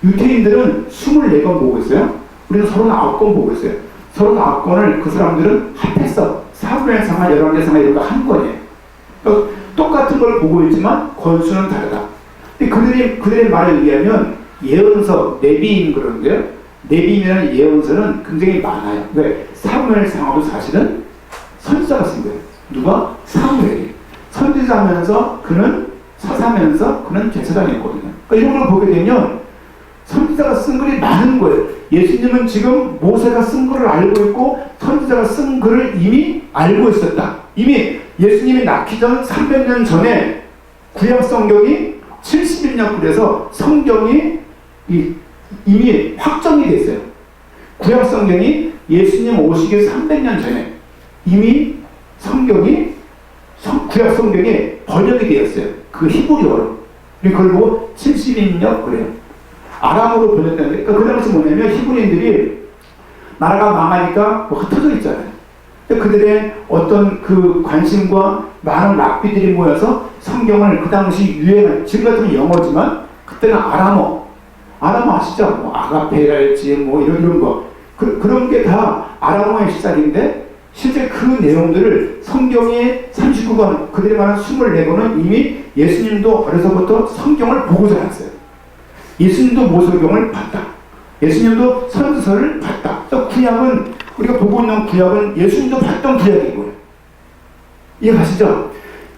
유대인들은 24권 보고 있어요. 우리는 39권 보고 있어요. 39권을 그 사람들은 합해서 사무엘상하, 열왕기상하 이런 거 한 권이에요. 그러니까 똑같은 걸 보고 있지만 권수는 다르다. 근데 그들의 말에 의하면 예언서, 네비임 그러는데요. 네비임이라는 예언서는 굉장히 많아요. 왜? 사무엘상하도 사실은 선지자가 쓴 거예요. 누가? 사무엘이. 선지자면서 그는 사사면서 그는 제사장이었거든요. 그러니까 이런 걸 보게 되면 선지자가 쓴 글이 많은 거예요. 예수님은 지금 모세가 쓴 글을 알고 있고 선지자가 쓴 글을 이미 알고 있었다. 이미 예수님이 낳기 전 300년 전에 구약 성경이 71년 그래서 성경이 이미 확정이 됐어요. 구약 성경이 예수님 오시기 300년 전에 이미 성경이 구약 성경이 번역이 되었어요. 그 히브리어로. 그걸 보고 70인역 그래요. 아람어로 번역되는데, 그러니까 그 당시 뭐냐면 히브리인들이 나라가 망하니까 흩어져 있잖아요. 그들의 어떤 그 관심과 많은 랍비들이 모여서 성경을 그 당시 유행한, 지금 같으면 영어지만 그때는 아람어 아시죠? 뭐 아가페랄지 뭐 이런 거 그런 게 다 아람어의 시작인데 실제 그 내용들을 성경의 39권, 그들이 말한 24권은 이미 예수님도 어려서부터 성경을 보고 자랐어요. 예수님도 모세오경을 봤다. 예수님도 선지서를 봤다. 그래서 구약은, 우리가 보고 있는 구약은 예수님도 봤던 구약이고요. 이해가시죠?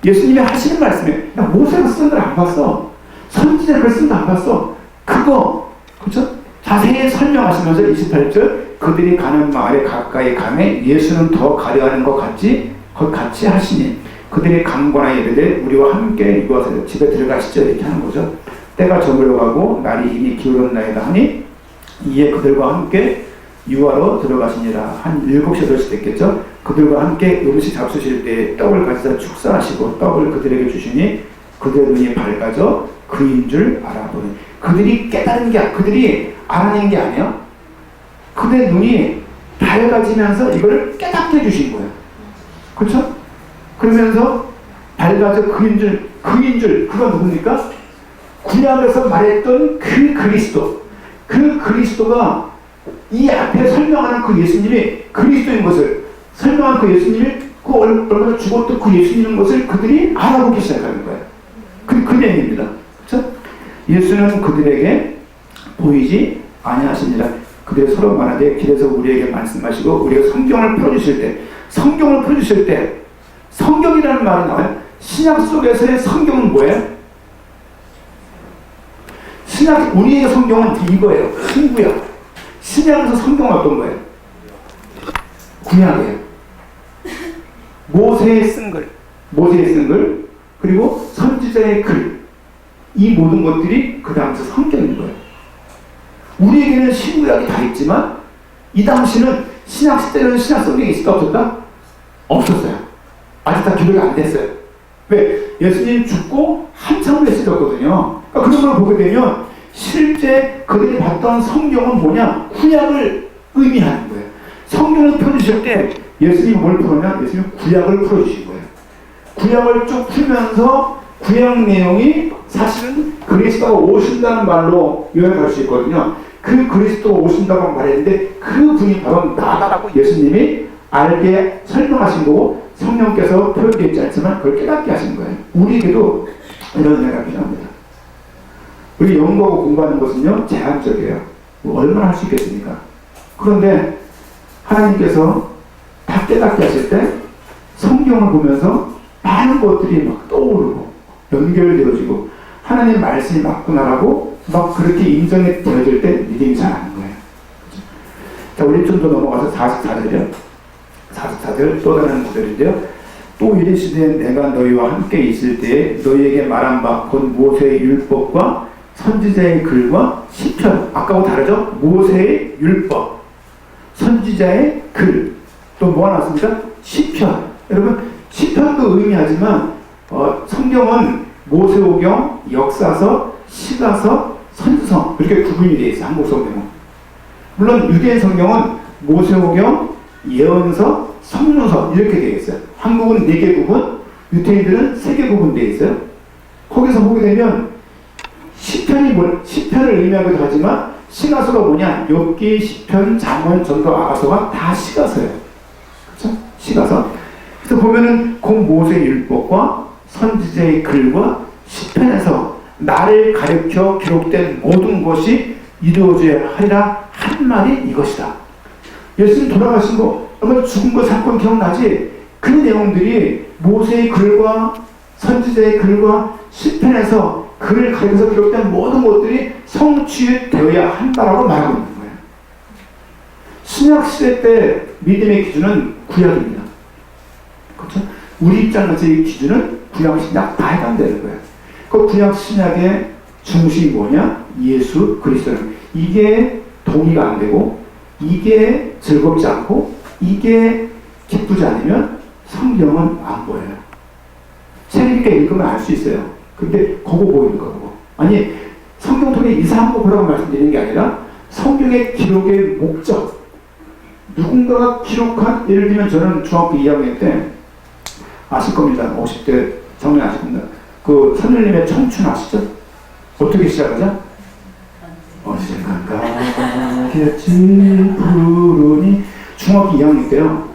예수님이 하시는 말씀에, 야, 모세가 쓴 걸 안 봤어. 선지자가 쓴 거 안 봤어. 그거, 그렇죠? 자세히 설명하시면서 28절, 그들이 가는 마을에 가까이 가매 예수는 더 가려하는 것 같이 하시니 그들이 강권하여 이르되 우리와 함께 이곳에 집에 들어가시죠. 이렇게 하는 거죠. 때가 저물어가고 날이 이미 기울었나이다 하니 이에 그들과 함께 유하로 들어가시니라. 한 7시 8시 됐겠죠. 그들과 함께 음식 잡수실 때 떡을 가지사 축사하시고 떡을 그들에게 주시니 그들의 눈이 밝아져 그인 줄 알아보니. 그들이 깨달은 게, 그들이 알아낸 게 아니에요. 그들의 눈이 밝아지면서 이걸 깨닫게 해주신 거예요. 그렇죠? 그러면서 밝아져 그인 줄, 그건 누굽니까? 구약에서 말했던 그 그리스도, 그 그리스도가 이 앞에 설명하는 그 예수님이 그리스도인 것을, 설명한 그 예수님이 그 얼마나 죽었던 그 예수님인 것을 그들이 알아보기 시작하는 거예요. 그 내용입니다. 그렇죠? 예수는 그들에게 보이지 아니하시니라. 그들이 서로 말하되 길에서 우리에게 말씀하시고 우리가 성경을 풀어주실 때 성경이라는 말이 나와요. 신약 속에서의 성경은 뭐예요? 우리에게 성경은 이거예요. 신구약. 신약에서 성경은 어떤 거예요? 구약이에요. 모세의 쓴 글, 그리고 선지자의 글, 이 모든 것들이 그 당시 성경인 거예요. 우리에게는 신구약이 다 있지만 이 당시는 신약 시대는 신약 성경이 있을까 없었다? 없었어요. 아직 다 기록이 안 됐어요. 왜? 예수님 죽고 한참 후에 쓰셨거든요. 그러니까 그런 걸 보게 되면 실제 그들이 봤던 성경은 뭐냐? 구약을 의미하는 거예요. 성경을 펴주실 때 예수님이 뭘 풀었냐? 예수님이 구약을 풀어주신 거예요. 구약을 쭉 풀면서 구약 내용이 사실은 그리스도가 오신다는 말로 요약할 수 있거든요. 그 그리스도가 오신다고 말했는데 그 분이 바로 나다라고 예수님이 알게 설명하신 거고 성령께서 표현되어 있지 않지만 그걸 깨닫게 하신 거예요. 우리에게도 이런 은혜가 필요합니다. 우리 연구하고 공부하는 것은요 제한적이에요. 얼마나 할 수 있겠습니까? 그런데 하나님께서 다 깨닫게 하실 때 성경을 보면서 많은 것들이 막 떠오르고 연결되어지고 하나님 말씀이 맞구나라고 막 그렇게 인정이 되어질 때 믿음이 잘하는 거예요. 자, 우리 좀 더 넘어가서 44절이요. 사두사들 또 다른 구절인데요. 또 이르시되 내가 너희와 함께 있을 때에 너희에게 말한 바 곧 모세의 율법과 선지자의 글과 시편, 아까하고 다르죠? 모세의 율법, 선지자의 글, 또 뭐 하나 왔습니까? 시편. 여러분 시편도 의미하지만 성경은 모세오경, 역사서, 시가서, 선지서 이렇게 구분이 되어 있어요. 한국 성경은. 물론 유대인 성경은 모세오경, 예언서, 성문서 이렇게 되어 있어요. 한국은 4개 구분, 유대인들은 3개 구분 되어 있어요. 거기서 보게 되면 시편을 의미하기도 하지만 시가서가 뭐냐? 욥기, 시편, 잠언, 전도, 아가서가 다 시가서예요. 그렇죠? 시가서. 그래서 보면은 곧 모세의 율법과 선지자의 글과 시편에서 나를 가르쳐 기록된 모든 것이 이루어져야 하리라 한 말이 이것이다. 예수님 돌아가신 거, 아마 죽은 거 사건 기억나지? 그 내용들이 모세의 글과 선지자의 글과 시편에서 그를 가리켜서 기록된 모든 것들이 성취되어야 한다라고 말하고 있는 거예요. 신약시대 때 믿음의 기준은 구약입니다. 그렇죠? 우리 입장에서의 기준은 구약, 신약 다 해당되는 거예요. 그 구약, 신약의 중심이 뭐냐? 예수 그리스도는. 이게 동의가 안 되고 이게 즐겁지 않고 이게 기쁘지 않으면 성경은 안 보여요. 책 읽게 읽으면 알 수 있어요. 근데 그거 보이는 거 보고. 아니 성경 통해 이상한 거 보라고 말씀드리는 게 아니라 성경의 기록의 목적, 누군가가 기록한, 예를 들면 저는 중학교 2학년 때 아실 겁니다. 50대 청년 아실 겁니다. 그 선율님의 청춘 아시죠? 어떻게 시작하죠? 언젠가겠지 푸르니. 중학교 2학년 때요.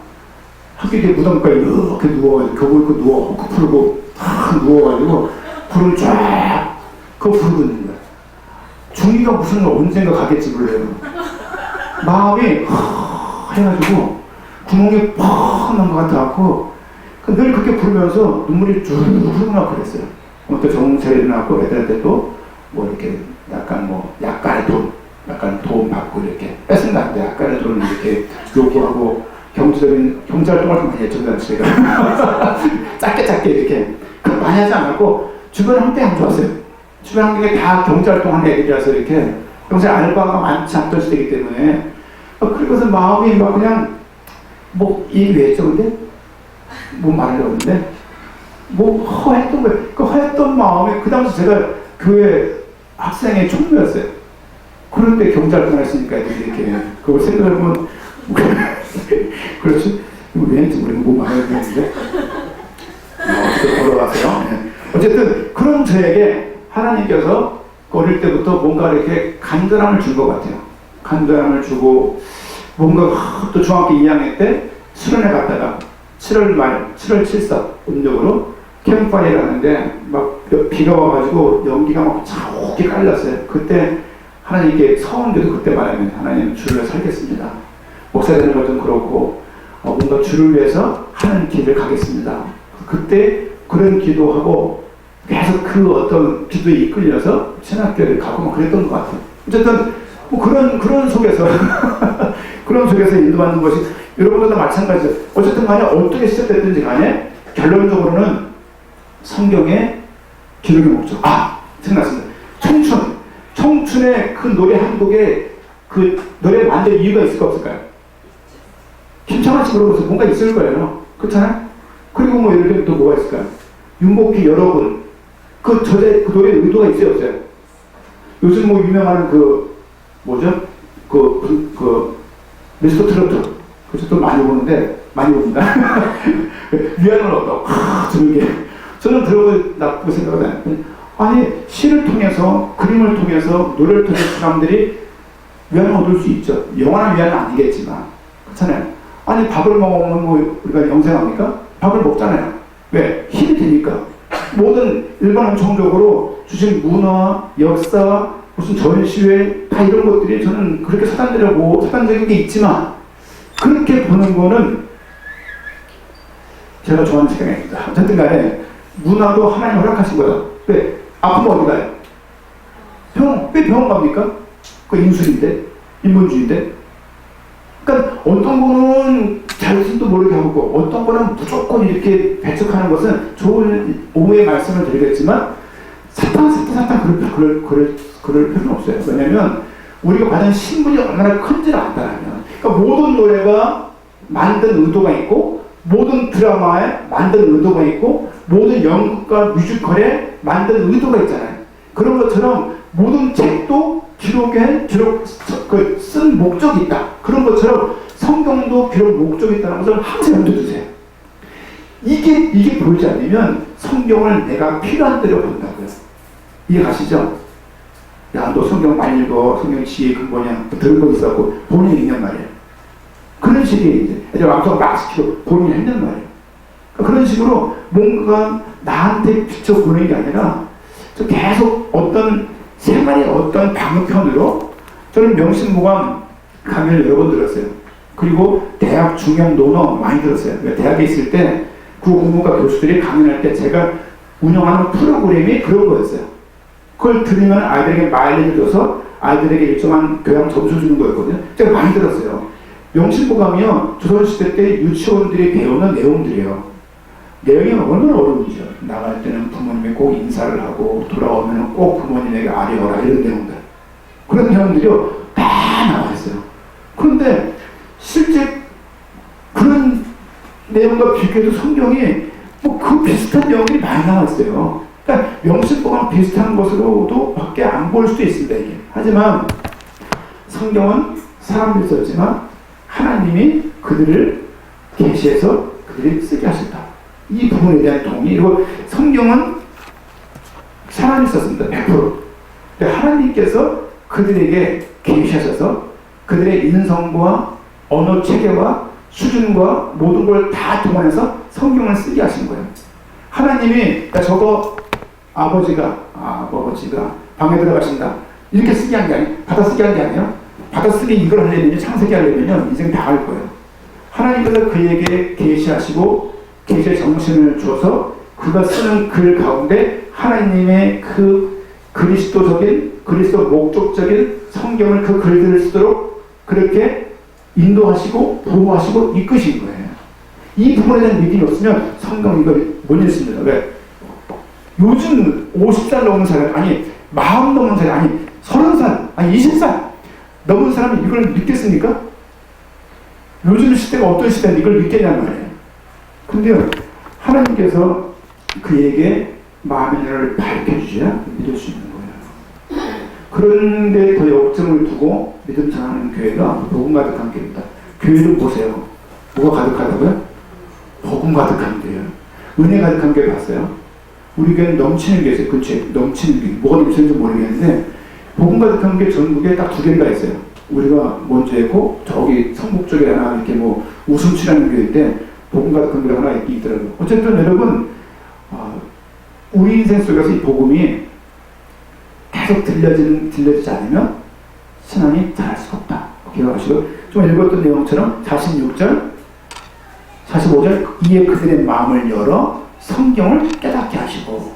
학교 때 무덤가에 이렇게 누워가지고 교복 입고 누워 호크 풀고 탁 누워가지고 불을 쫙 그거 부르고 있는 거야. 중이가 무슨 언젠가 가겠지 몰라요. 마음이 해가지고 구멍이 퍽 난 것 같아갖고 늘 그렇게 부르면서 눈물이 쭉 흐르고 그랬어요. 또 정세를 일어나고 애들한테 또 뭐 이렇게 약간의 돈 받고 이렇게 뺏은다는데 약간의 돈을 이렇게 요구하고 경제활동을 좀 많이 했죠. 제가 짧게 이렇게 그걸 많이 하지 않았고 주변 환경이 안 좋았어요. 주변 환경이 다 경제활동하는 애들이라서 이렇게 평소에 알바가 많지 않던 시대이기 때문에 그리고서 마음이 막 그냥 뭐 얘기 왜 했죠? 근데 뭐 말하려고 했는데 뭐 허했던 거예요. 그 허했던 마음에 그 당시 제가 교회 학생의 총무였어요. 그럴 때 경제활동을 했으니까 이렇게 그걸 생각해보면 그렇지? 왜 했는지 모르겠는데 뭐 말해야 되는데 어쨌든 걸어가세요. 어쨌든 그런 저에게 하나님께서 어릴 때부터 뭔가 이렇게 간절함을 준 것 같아요. 간절함을 주고 뭔가 또 중학교 2학년 때 수련회 갔다가 7월 말 7월 7석 음력으로 캠프파이어를 하는데 막 비가 와가지고 연기가 막 자욱이 깔렸어요. 그때 하나님께 서운데도 그때 말하면 하나님 주를 위해 살겠습니다. 목사 되는 것은 그렇고 뭔가 주를 위해서 하는 길을 가겠습니다. 그때 그런 기도하고 계속 그 어떤 기도에 이끌려서 신학교를 가고 막 그랬던 것 같아요. 어쨌든 뭐 그런 속에서 그런 속에서 인도받는 것이 여러분들도 마찬가지죠. 어쨌든 간에 어떻게 시작됐든지 간에 결론적으로는 성경의 기록의 목적. 생각났습니다. 청춘의 그 노래 한 곡에 그 노래를 만들 이유가 있을까 없을까요? 김창완 씨 물어보세요. 뭔가 있을 거예요. 그렇잖아요? 그리고 뭐 예를 들면 또 뭐가 있을까요? 윤복희 여러분 그 노래에 의도가 있어요 없어요? 요즘 뭐 유명한 그 뭐죠? 그 미스터 트로트 그래서 또 많이 보는데 많이 봅니다. 위안을 얻어 들은 게 저는 그런 거 나쁘게 생각을 안 해요. 아니 시를 통해서 그림을 통해서 노래를 통해서 사람들이 위안을 얻을 수 있죠. 영원한 위안은 아니겠지만 그렇잖아요. 아니 밥을 먹으면 뭐 우리가 영생합니까? 밥을 먹잖아요. 왜? 힘이 되니까. 모든 일반 정적으로 주신 문화, 역사, 무슨 전시회 다 이런 것들이 저는 그렇게 사단적인 게 있지만 그렇게 보는 거는 제가 좋아하는 생각입니다. 어쨌든 간에 문화도 하나님 허락하신 거예요. 왜? 아프면 어디 가요? 왜 병원 갑니까? 그 인술인데? 인본주의인데? 그러니까 어떤 분은 자신도 모르게 하고 어떤 거는 무조건 이렇게 배척하는 것은 좋은 오후의 말씀을 드리겠지만 사탕 그럴 필요는 없어요. 왜냐하면 우리가 받은 신분이 얼마나 큰지를 안다면, 그러니까 모든 노래가 만든 의도가 있고, 모든 드라마에 만든 의도가 있고, 모든 연극과 뮤지컬에 만든 의도가 있잖아요. 그런 것처럼 모든 책도 쓴 목적이 있다. 그런 것처럼 성경도 비록 목적이 있다는 것을 항상 염두에 두세요. 이게 보이지 않으면 성경을 내가 필요한 대로 본다고요. 이해 가시죠? 야, 너 성경 많이 읽어. 성경 지혜의 근본이야. 들은 거 있었고 본인이 읽는 말이에요. 그런 식의 이제 왕성 막 시키고 본인이 읽는 말이에요. 그러니까 그런 식으로 뭔가 나한테 비춰보는 게 아니라 계속 어떤 생활의 어떤 방편으로, 저는 명심보감 강의를 여러 번 들었어요. 그리고 대학 중형 논어 많이 들었어요. 대학에 있을 때 그 국문과 교수들이 강연할 때 제가 운영하는 프로그램이 그런 거였어요. 그걸 들으면 아이들에게 마일리지를 줘서 아이들에게 일정한 교양 점수 주는 거였거든요. 제가 많이 들었어요. 명심보감이요, 조선시대 때 유치원들이 배우는 내용들이에요. 내용이 얼마나 어려운지요. 나갈 때는 부모님이 꼭 인사를 하고 돌아오면 꼭 부모님에게 아뢰어라, 이런 내용들. 그런 내용들이요 다 나와 있어요. 그런데 실제 그런 내용과 비교해도 성경이 뭐 그 비슷한 내용들이 많이 나와 있어요. 그러니까 명심보감 비슷한 것으로도 밖에 안 볼 수도 있습니다, 이게. 하지만 성경은 사람들이 썼지만 하나님이 그들을 계시해서 그들이 쓰게 하셨다. 이 부분에 대한 동의. 그리고 성경은 사람이 썼습니다. 100%. 근데 하나님께서 그들에게 계시하셔서 그들의 인성과 언어 체계와 수준과 모든 걸 다 동원해서 성경을 쓰게 하신 거예요. 하나님이 저거 아버지가 방에 들어가신다, 이렇게 쓰게 한 게 아니에요. 받아쓰게 한 게 아니에요. 받아쓰기 이걸 하려면, 창세기 하려면 인생 다 할 거예요. 하나님께서 그에게 계시하시고 계시의 정신을 주어서 그가 쓰는 글 가운데 하나님의 그 그리스도 목적적인 성경을, 그 글들을 쓰도록 그렇게 인도하시고 보호하시고 이끄신 거예요. 이 부분에 대한 믿음이 없으면 성경 이걸 못 읽습니다. 왜? 요즘 50살 넘은 사람, 아니 40 넘은 사람, 아니 30살, 아니 20살 넘은 사람이 이걸 믿겠습니까? 요즘 시대가 어떤 시대인데 이걸 믿겠냐는 말이에요. 근데요, 하나님께서 그에게 마음의 눈을 밝혀주셔야 믿을 수 있는 거예요. 그런데 더 역점을 두고 믿음 전하는 교회가 복음 가득한 교회입니다. 교회를 보세요. 뭐가 가득하다고요? 복음 가득한 교회예요. 은혜 가득한 교회 봤어요? 우리 교회는 넘치는 교회 있어요. 그치? 넘치는 교회. 뭐가 넘치는지 모르겠는데 복음 가득한 교회 전국에 딱 2개가 있어요. 우리가 먼저 했고 저기 성북 쪽에 하나 이렇게 뭐 웃음치라는 교회인데 복음 가득한 교회가 하나 있더라고요. 어쨌든 여러분, 우리 인생 속에서 이 복음이 계속 들려지지 않으면 신앙이 잘할 수가 없다. 기억하시고, 좀 읽었던 내용처럼 46절, 45절, 이에 그들의 마음을 열어 성경을 깨닫게 하시고,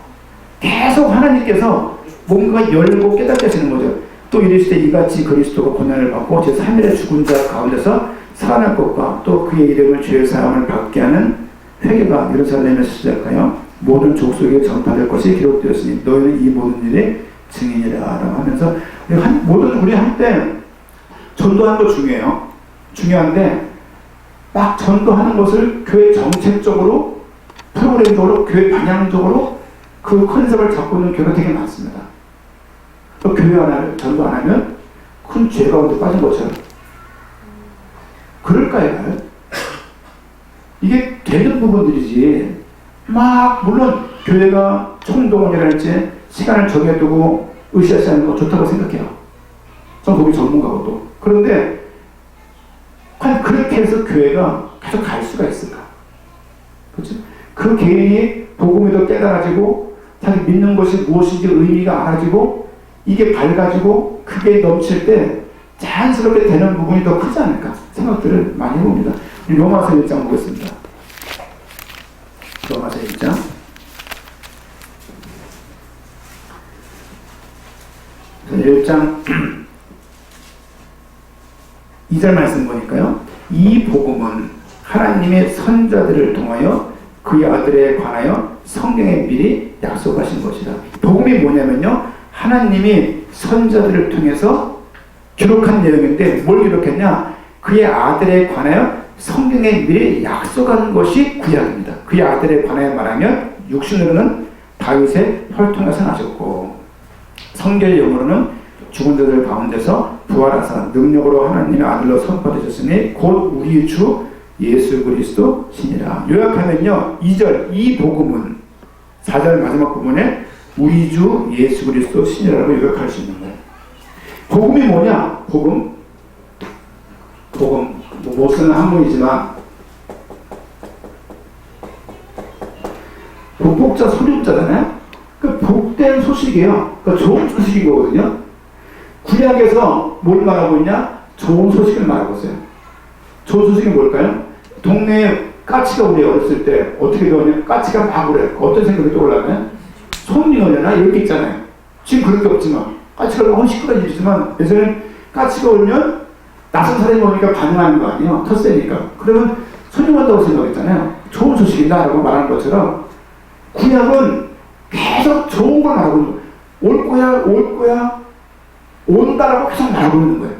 계속 하나님께서 뭔가 열고 깨닫게 하시는 거죠. 또 이르시되 이같이 그리스도가 고난을 받고 제3일에 죽은 자 가운데서 살아날 것과 또 그의 이름을 죄의 사함을 받게 하는 회개가 예루살렘에서 시작하여 모든 족속에 전파될 것이 기록되었으니 너희는 이 모든 일에 증인이라 하면서, 우리 한때 전도하는 거 중요해요. 중요한데 막 전도하는 것을 교회 정책적으로, 프로그램적으로, 교회 방향적으로 그 컨셉을 잡고 있는 교회가 되게 많습니다. 또 교회 하나를 전도 안 하면 큰 죄 가운데 빠진 것처럼. 그럴까요? 이게 되는 부분들이지. 물론 교회가 총동원이랄지 시간을 정해두고 으쌰으쌰하는 거 좋다고 생각해요. 전 거기 전문가거든. 그런데 과연 그렇게 해서 교회가 계속 갈 수가 있을까? 그렇죠? 그 개인이 복음에 더 깨달아지고 자기 믿는 것이 무엇인지 의미가 알아지고 이게 밝아지고 그게 넘칠 때 자연스럽게 되는 부분이 더 크지 않을까 생각들을 많이 해봅니다. 우리 로마서 1장 보겠습니다. 로마서 1장 1장 2절 말씀 보니까요. 이 복음은 하나님의 선자들을 통하여 그의 아들에 관하여 성경에 미리 약속하신 것이다. 복음이 뭐냐면요, 하나님이 선자들을 통해서 기록한 내용인데 뭘 기록했냐? 그의 아들에 관하여 성경에 미리 약속한 것이 구약입니다. 그의 아들에 관하여 말하면 육신으로는 다윗의 혈통에서 나셨고 성결용으로는 죽은 자들 가운데서 부활하사 능력으로 하나님의 아들로 선포되셨으니 곧 우리 주 예수 그리스도 신이라. 요약하면요, 2절 이 복음은 4절 마지막 부분에 우리 주 예수 그리스도 신이라고 요약할 수 있는 거예요. 복음이 뭐냐? 복음 못 쓰는 한문이지만 복자 소리자잖아요. 그 복된 소식이에요. 그러니까 좋은 소식인 거거든요. 구약에서 뭘 말하고 있냐? 좋은 소식을 말하고 있어요. 좋은 소식이 뭘까요? 동네에 까치가 우리 어렸을 때 어떻게 배웠냐? 까치가 막 그래. 어떤 생각이 떠올라요? 손이 오려나? 이렇게 있잖아요. 지금 그런 게 없지만 까치가 너무 시끄러지지만 예전엔 까치가 오면 낯선 사람이 오니까 반응하는 거 아니에요? 텃세니까. 그러면 손이 온다고 생각했잖아요. 좋은 소식이다라고 말하는 것처럼 구약은 계속 좋은 걸 말하고 있는 거예요. 올 거야 온다라고 계속 말하고 있는 거예요.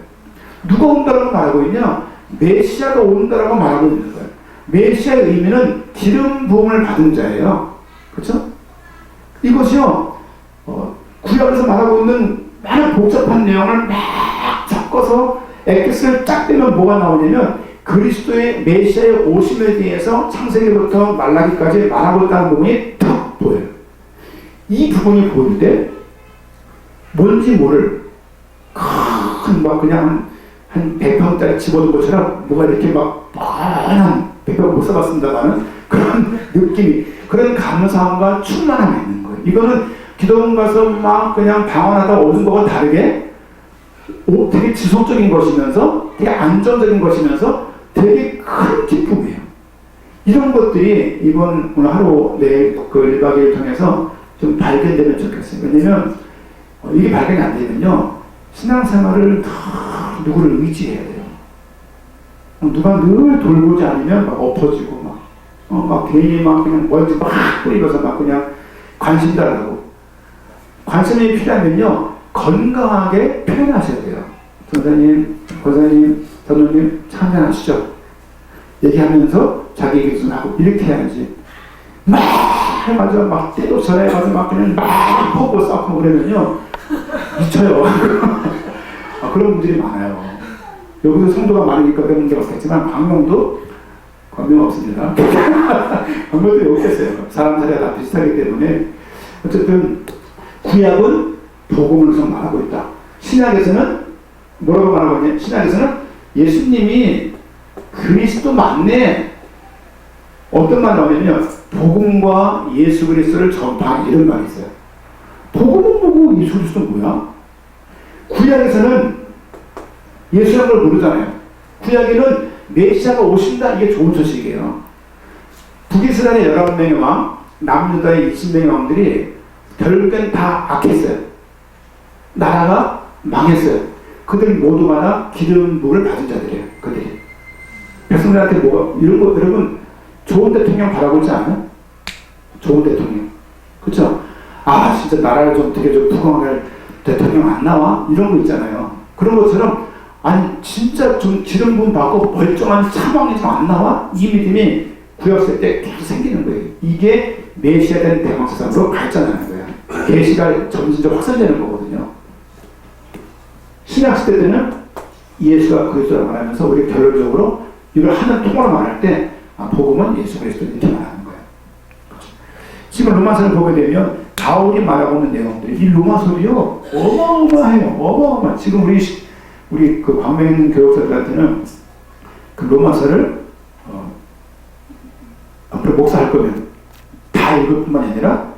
누가 온다라고 말하고 있냐? 메시아가 온다라고 말하고 있는 거예요. 메시아의 의미는 기름 부음을 받은 자예요. 그렇죠? 이것이요, 구약에서 말하고 있는 많은 복잡한 내용을 막 섞어서 엑스를 쫙 빼면 뭐가 나오냐면 그리스도의 메시아의 오심에 대해서 창세기부터 말라기까지 말하고 있다는 부분이 탁 보여요. 이 부분이 보일 때 뭔지 모를 큰 막 그냥 한 100평짜리 집어둔 것처럼 뭐가 이렇게 막 뻔한 100평 못 써봤습니다만은 그런 느낌이, 그런 감사함과 충만함이 있는 거예요. 이거는 기도원 가서 막 그냥 방언하다 오는 거와 다르게 되게 지속적인 것이면서 되게 안정적인 것이면서 되게 큰 기쁨이에요. 이런 것들이 이번 오늘 하루 내일 그 1박 2일 통해서 좀 발견되면 좋겠어요. 왜냐면 이게 발견이 안 되면요, 신앙생활을 누구를 의지해야 돼요. 누가 늘 돌보지 않으면 막 엎어지고 막 괜히 막 그냥 먼지 막 뿌리면서 막 그냥 관심 달라고. 관심이 필요하면요, 건강하게 표현하셔야 돼요. 선생님, 권사님, 장로님 참여하시죠. 얘기하면서 자기 얘기 좀 하고 이렇게 해야지. 막 해가지고 막 때도 전화해가지고 막 그냥 막 퍼고 쌓고 그러면요 미쳐요. 그런 분들이 많아요. 여기서 성도가 많으니까 그런 문제가 없겠지만 광명도 없습니다. 광명도 여기 있어요. 사람 자리가 다 비슷하기 때문에 어쨌든 구약은 복음을 말하고 있다. 신약에서는 뭐라고 말하고 있냐? 신약에서는 예수님이 그리스도 맞네. 어떤 말 나오냐면 복음과 예수 그리스도를 전파한 이런 말이 있어요. 복음은 뭐고 예수 그리스도는 뭐야? 구약에서는 예수라는 걸 모르잖아요. 구약에는 메시아가 오신다, 이게 좋은 소식이에요. 북이스라엘의 11명의 왕, 남유다의 20명의 왕들이 결국엔 다 악했어요. 나라가 망했어요. 그들 모두마다 기름 부음을 받은 자들이에요. 그들이 백성들한테 뭐가 이런 거, 여러분 좋은 대통령 바라고 있지 않아요? 좋은 대통령, 그렇죠? 아 진짜 나라를 좀 되게 좀 부강할 대통령 안 나와? 이런 거 있잖아요. 그런 것처럼 아니 진짜 좀 기름 부음 받고 멀쩡한 참왕이 좀 안 나와? 이 믿음이 구약시대 때 계속 생기는 거예요. 이게 메시아에 대한 대망세상으로 발전하는 거예요. 계시가 점진적으로 확산되는 거거든요. 신약시대 때는 예수가 그리스도라고 말하면서 우리 결론적으로 이걸 하는 통으로 말할 때 복음은 예수 그리스도 이렇게 말하는 거예요. 지금 로마서를 보게 되면 바울이 말하고 있는 내용들이 이 로마서도요 어마어마해요. 어마어마. 지금 우리 그 광명 교육자들한테는 그 로마서를 앞으로 목사할 거면 다 읽을 뿐만 아니라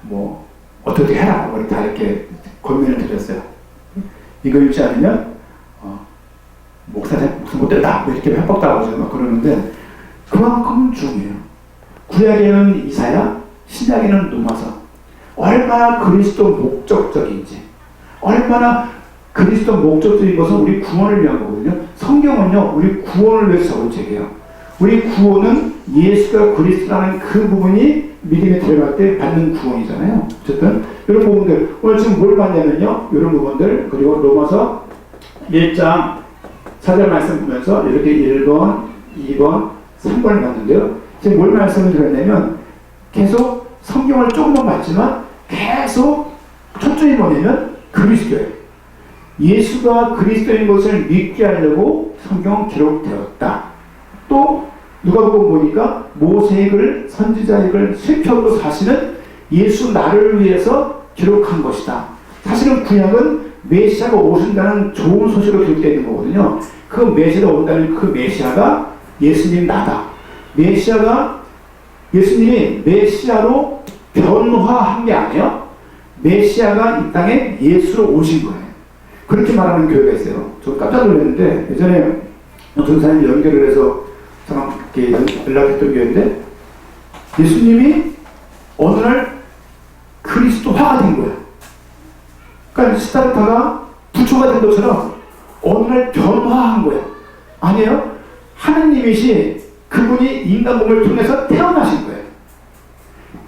뭐 어떻게 해라 우리 다 이렇게 권면을 드렸어요. 이거 읽지 않으면 목사 못된다 이렇게 협박당하고 막 그러는데 그만큼 중요해요. 구약에는 이사야, 신약에는 로마서. 얼마나 그리스도 목적적인지, 얼마나 그리스도 목적적인 것은 우리 구원을 위한 거거든요. 성경은요 우리 구원을 위해서 적은 책이에요. 우리 구원은 예수가 그리스도라는 그 부분이 믿음에 들어갈 때 받는 구원이잖아요. 어쨌든 이런 부분들 오늘 지금 뭘 봤냐면요, 이런 부분들. 그리고 로마서 1장 4절 말씀 보면서 이렇게 1번, 2번, 3번을 봤는데요. 지금 뭘 말씀을 드렸냐면 계속 성경을 조금만 봤지만 계속 초점이 뭐냐면 그리스도예요. 예수가 그리스도인 것을 믿게 하려고 성경은 기록되었다. 또 누가복음 보니까 모세의 글, 선지자의 글, 실편으로 사실은 예수 나를 위해서 기록한 것이다. 사실은 구약은 메시아가 오신다는 좋은 소식으로 기록되어 있는 거거든요. 그 메시아가 온다는 그 메시아가 예수님 나다. 예수님이 메시아로 변화한 게 아니에요. 메시아가 이 땅에 예수로 오신 거예요. 그렇게 말하는 교회가 있어요. 저 깜짝 놀랐는데, 예전에 어떤 사람이 연결을 해서 잠깐 연락했던 교회인데, 예수님이 어느 날 그리스도화가 된 거예요. 그러니까 시다르타가 부처가 된 것처럼 어느 날 변화한 거예요. 아니에요? 하느님이시 그분이 인간 몸을 통해서 태어나신 거예요.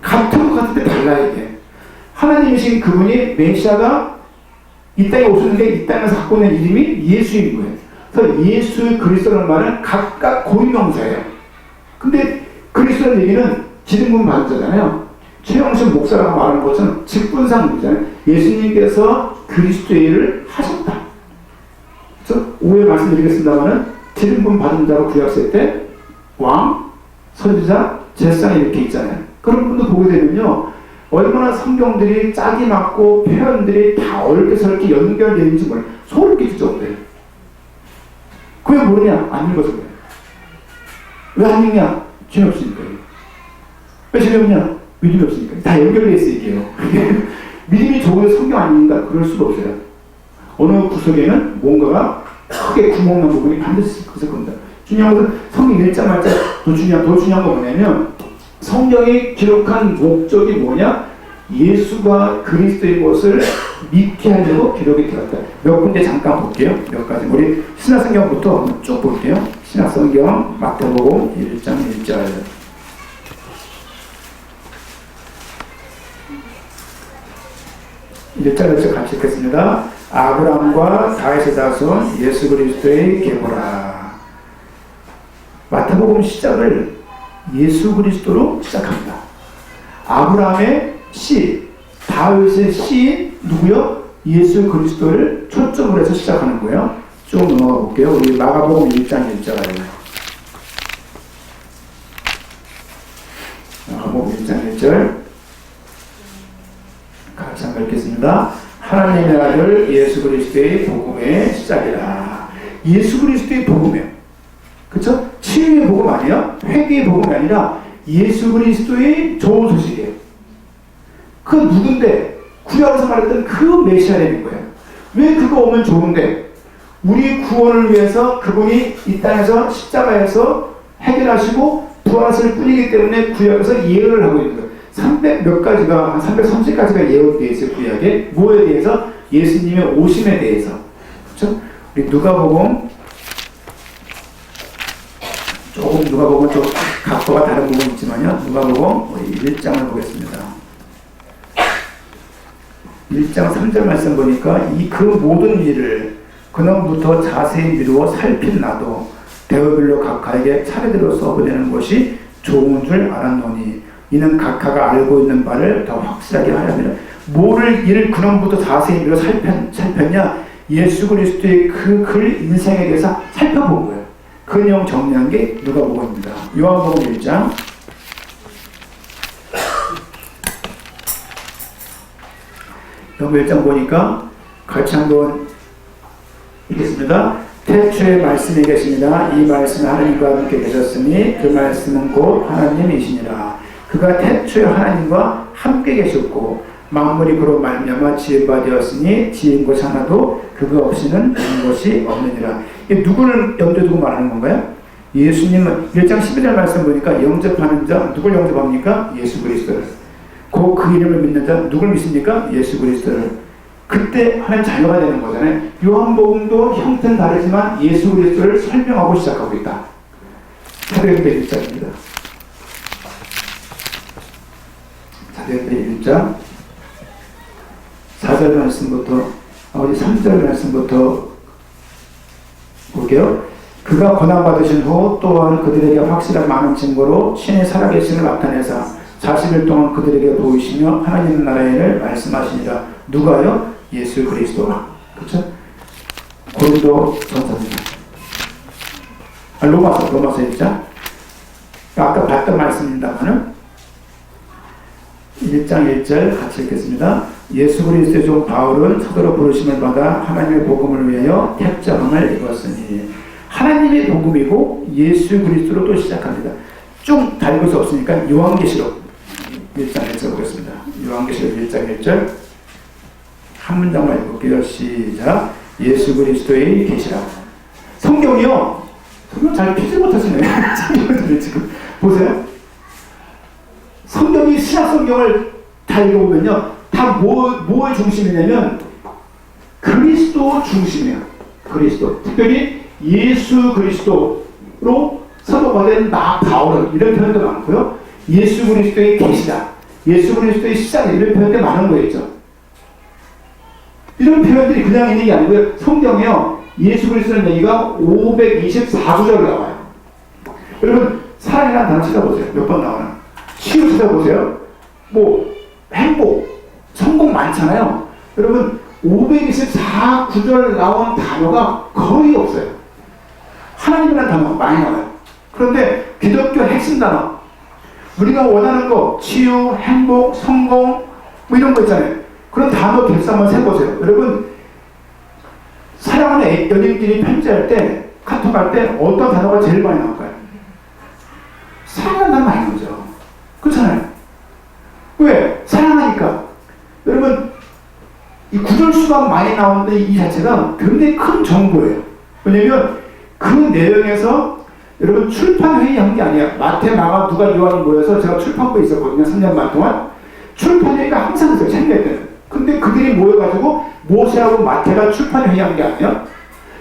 같은 것 같은데 달라요. 이게 하나님이신 그분이 메시아가 이 땅에 오셨는데 이 땅에서 갖고 있는 이름이 예수인 거예요. 그래서 예수 그리스도라는 말은 각각 고유명사예요. 근데 그리스도라는 얘기는 지름분 받은 자잖아요. 최영신 목사라고 말하는 것은 직분상이잖아요. 예수님께서 그리스도의 일을 하셨다. 그래서 오해 말씀드리겠습니다만은 지름분 받은 자로 구약세 때 왕, 선지자, 제사장 이렇게 있잖아요. 그런 분도 보게 되면요, 얼마나 성경들이 짝이 맞고 표현들이 다 얽혀설게 연결되는지 몰라요. 소름 끼칠 정도예요. 그게 뭐냐? 안 읽어서 그래요. 왜 안 읽냐? 재미없으니까요. 왜 재미없냐? 믿음이 없으니까. 다 연결되어 있어, 이게요. 믿음이 좋은 성경 아닙니까? 그럴 수가 없어요. 어느 구석에는 뭔가가 크게 구멍난 부분이 반드시 있을 겁니다. 중요한 것은 성경 읽자 말자 더 중요한 거 뭐냐면, 성경이 기록한 목적이 뭐냐? 예수가 그리스도인 것을 믿게 하려고 기록이 되었다. 몇 군데 잠깐 볼게요. 몇 가지. 우리 신약성경부터 쭉 볼게요. 신약성경 마태복음 1장 1절. 1절에서 같이 읽겠습니다. 아브라함과 다윗의 자손 예수 그리스도의 계보라. 마태복음 시작을 예수 그리스도로 시작합니다. 아브라함의 씨, 다윗의 씨 누구요? 예수 그리스도를 초점으로 해서 시작하는 거예요. 쭉 넘어가 볼게요. 우리 마가복음 1장 1절. 마가복음 1장 1절 같이 한번 읽겠습니다. 하나님의 아들 예수 그리스도의 복음의 시작이라. 예수 그리스도의 복음이에요. 그쵸? 치유의 복음 아니야? 회개의 복음이 아니라 예수 그리스도의 좋은 소식이에요. 그 누군데? 구약에서 말했던 그 메시아라는 거예요. 왜 그거 오면 좋은데? 우리 구원을 위해서 그분이 이 땅에서 십자가에서 해결하시고 부활하실 뿐이기 때문에 구약에서 예언을 하고 있는 거예요. 300 몇 가지가, 한 330가지가 예언되어 있어요. 구약에. 뭐에 대해서? 예수님의 오심에 대해서. 그쵸? 우리 누가복음 조금 누가복음 좀 각도가 다른 부분이 있지만요. 누가복음 1장을 보겠습니다. 1장 3절 말씀 보니까 그 모든 일을 그놈부터 자세히 미루어 살핀 나도 대오별로 각하에게 차례대로 써보내는 것이 좋은 줄 알았노니 이는 각하가 알고 있는 바를 더 확실하게 하려면 뭐를 이를 그놈부터 자세히 미루어 살폈냐? 예수 그리스도의 그 글 인생에 대해서 살펴본 거예요. 그 내용 정리한 게 누가복음입니다. 요한복음 1장 요한복음 1장 보니까 같이 한번 읽겠습니다. 태초에 말씀이 계시니라 이 말씀은 하나님과 함께 계셨으니 그 말씀은 곧 하나님이시니라. 그가 태초에 하나님과 함께 계셨고 만물이 그로 말미암아 지은 바 되었으니 지은 것이 하나도 그거 없이는 된 것이 없느니라. 누구를 염두에 두고 말하는 건가요? 예수님은 1장 11절 말씀 보니까 영접하는 자 누굴 영접합니까? 예수 그리스도를. 그 이름을 믿는 자 누굴 믿습니까? 예수 그리스도를. 그때 하나님 자녀가 되는 거잖아요. 요한복음도 형태는 다르지만 예수 그리스도를 설명하고 시작하고 있다. 사도행전 1장입니다. 사도행전 1장 4절 말씀부터 3절 말씀부터 볼게요. 그가 고난받으신 후 또한 그들에게 확실한 많은 증거로 신의 살아계심을 나타내사 40일 동안 그들에게 보이시며 하나님 나라의 일을 말씀하시니라. 누가요? 예수 그리스도가. 그렇죠? 고린도 전서입니다. 로마서 1장. 아까 봤던 말씀입니다만은 1장 1절 같이 읽겠습니다. 예수 그리스도의 종 바울은 사도로 부르심을 받아 하나님의 복음을 위하여 택정함을 입었으니. 하나님의 복음이고 예수 그리스도로 또 시작합니다. 쭉 달릴 수 없으니까 요한계시록 1장 1절 보겠습니다. 요한계시록 1장 1절 한 문장만 읽을게요. 시작. 예수 그리스도의 계시라. 성경이요. 성경 잘 피지 못하시네. 지금 보세요. 성경이 신약 성경을 다 읽어보면요, 다 뭐의 중심이냐면 그리스도 중심이에요. 그리스도. 특별히 예수 그리스도로 서도가 된 나 바울은 이런 표현도 많고요. 예수 그리스도의 계시다, 예수 그리스도의 시작 이런 표현도 많은 거였죠. 이런 표현들이 그냥 있는 게 아니고요. 성경에요, 예수 그리스도는 얘기가 524구절 나와요. 여러분 사랑이라는 단어 찾아보세요. 몇 번 나오나? 치유 찾아보세요. 뭐 행복, 성공 많잖아요. 여러분 524구절 나온 단어가 거의 없어요. 하나님이라는 단어 많이 나와요. 그런데 기독교 핵심 단어, 우리가 원하는 거, 치유, 행복, 성공 뭐 이런 거 있잖아요. 그런 단어 개수 한번 세보세요. 여러분 사랑하는 연인끼리 편지할 때, 카톡 할 때 어떤 단어가 제일 많이 나올까요? 사랑하는 단어 많이 나오죠. 그렇잖아요. 왜? 사랑하니까. 여러분 이 구절 수가 많이 나오는데 이 자체가 굉장히 큰 정보예요. 왜냐면 그 내용에서 여러분 출판회의 한 게 아니야. 마태, 마가, 누가, 요한이 모여서 제가 출판부에 있었거든요. 3년 반 동안. 출판회의가 항상 있어요. 생길 때는. 근데 그들이 모여가지고 모세하고 마태가 출판회의 한 게 아니에요.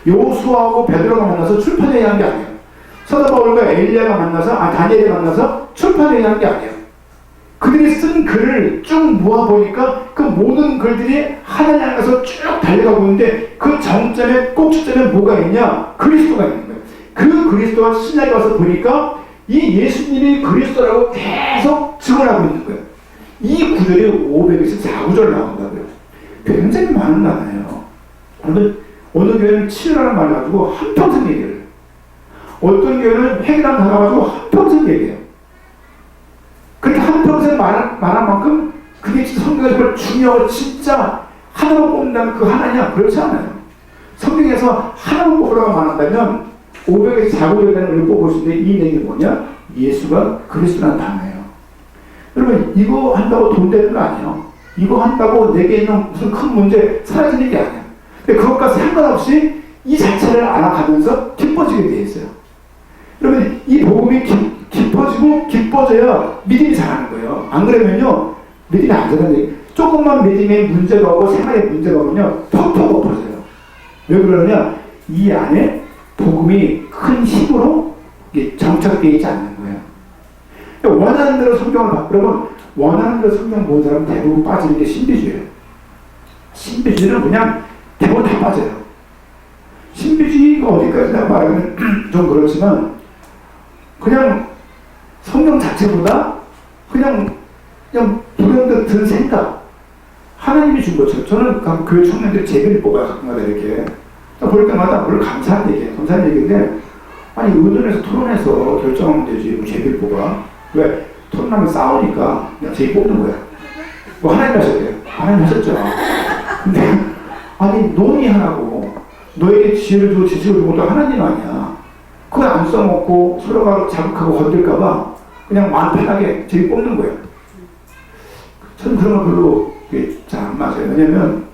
여호수아하고 베드로가 만나서 출판회의 한 게 아니에요. 사도 바울과 엘리야가 만나서, 다니엘이 만나서 출판회의 한 게 아니에요. 그들이 쓴 글을 쭉 모아보니까 그 모든 글들이 하나님 안에서 쭉 달려가고 있는데 그 정점에, 꼭지점에 뭐가 있냐? 그리스도가 있는 거예요. 그 그리스도가 신약에 와서 보니까 이 예수님이 그리스도라고 계속 증언하고 있는 거예요. 이 구절이 524구절 나온다고요. 굉장히 많은 단어예요. 여러분, 어느 교회는 치유라는 말 가지고 한평생 얘기해요. 어떤 교회는 회개라는 단어 가지고 한평생 얘기해요. 그렇게 한평생 말한 만큼 그게 성경에 정말 중요하고 진짜 하나만 뽑는다면 그 하나냐? 그렇지 않아요. 성경에서 하나만 뽑으라고 말한다면 524구절이라는 걸 뽑을 수 있는데 이 내용이 뭐냐? 예수가 그리스도라는 단어예요. 여러분 이거 한다고 돈 되는 거 아니에요. 이거 한다고 내게 있는 무슨 큰 문제 사라지는 게 아니에요. 근데 그것과 상관없이 이 자체를 알아가면서 기뻐지게 되어 있어요. 여러분 이 복음이 깊어지고 기뻐져야 믿음이 자라는 거예요. 안 그러면요 믿음이 안 자라는 거예요. 조금만 믿음에 문제가 오고 생활에 문제가 오면요 퍽퍽 엎어져요. 왜 그러느냐? 이 안에 복음이 큰 힘으로 정착되어 있지 않는 거예요. 원하는 대로 성경을 바꾸려면 원하는 대로 성경 보는 사람은 대부분 빠지는 게 신비주의예요. 신비주의는 그냥 대부분 다 빠져요. 신비주의가 어디까지나 말하면 좀 그렇지만 그냥 성경 자체보다 그냥 불현듯 든 생각, 하나님이 준 것처럼. 저는 교회 청년들 제비를 뽑아요. 가끔가다 이렇게 볼 때마다 물론 감사한 얘기예요. 감사한 얘기인데 아니 의논해서 토론해서 결정하면 되지 뭐 제비를 뽑아. 왜? 토론하면 싸우니까 그냥 제비 뽑는 거야. 뭐 하나님 하셨대요. 하나님 하셨죠. 근데 아니 논의하라고 너에게 지혜를 주고 지식을 주고 또 하나님 아니야. 그거 안 써먹고 서로가 자극하고 건들까봐 그냥 마음 편하게 제비 뽑는 거예요. 저는 그런 거 별로 잘 안 맞아요. 왜냐면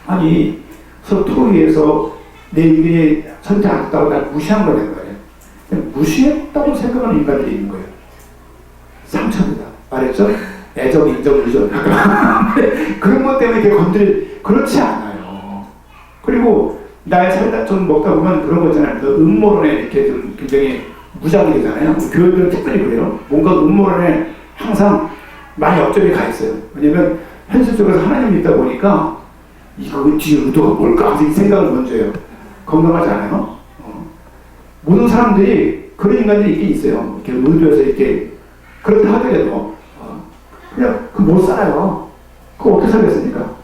아니 서로 토의해서 내 의견이 선택 안 했다고 날 무시한 거란 거예요. 무시했다고 생각하는 인간들이 있는 거예요. 상처입니다. 말했죠? 애정, 인정, 의존. 그런 것 때문에 이렇게 건드릴, 그렇지 않아요. 그리고 나의 살다 좀 먹다 보면 그런 거 있잖아요. 음모론에 이렇게 좀 굉장히 무작위잖아요. 교회들은 특별히 그래요. 뭔가 음모론에 항상 많이 역점이 가 있어요. 왜냐면 현실적으로 하나님 믿다 보니까 이거 뒤에 의도가 뭘까 하는 생각을 먼저 해요. 건강하지 않아요? 모든 사람들이 그런 인간들이 있긴 있어요. 이렇게 의도해서 이렇게 그렇다 하더라도 그냥 그 못 살아요. 그거 어떻게 살겠습니까?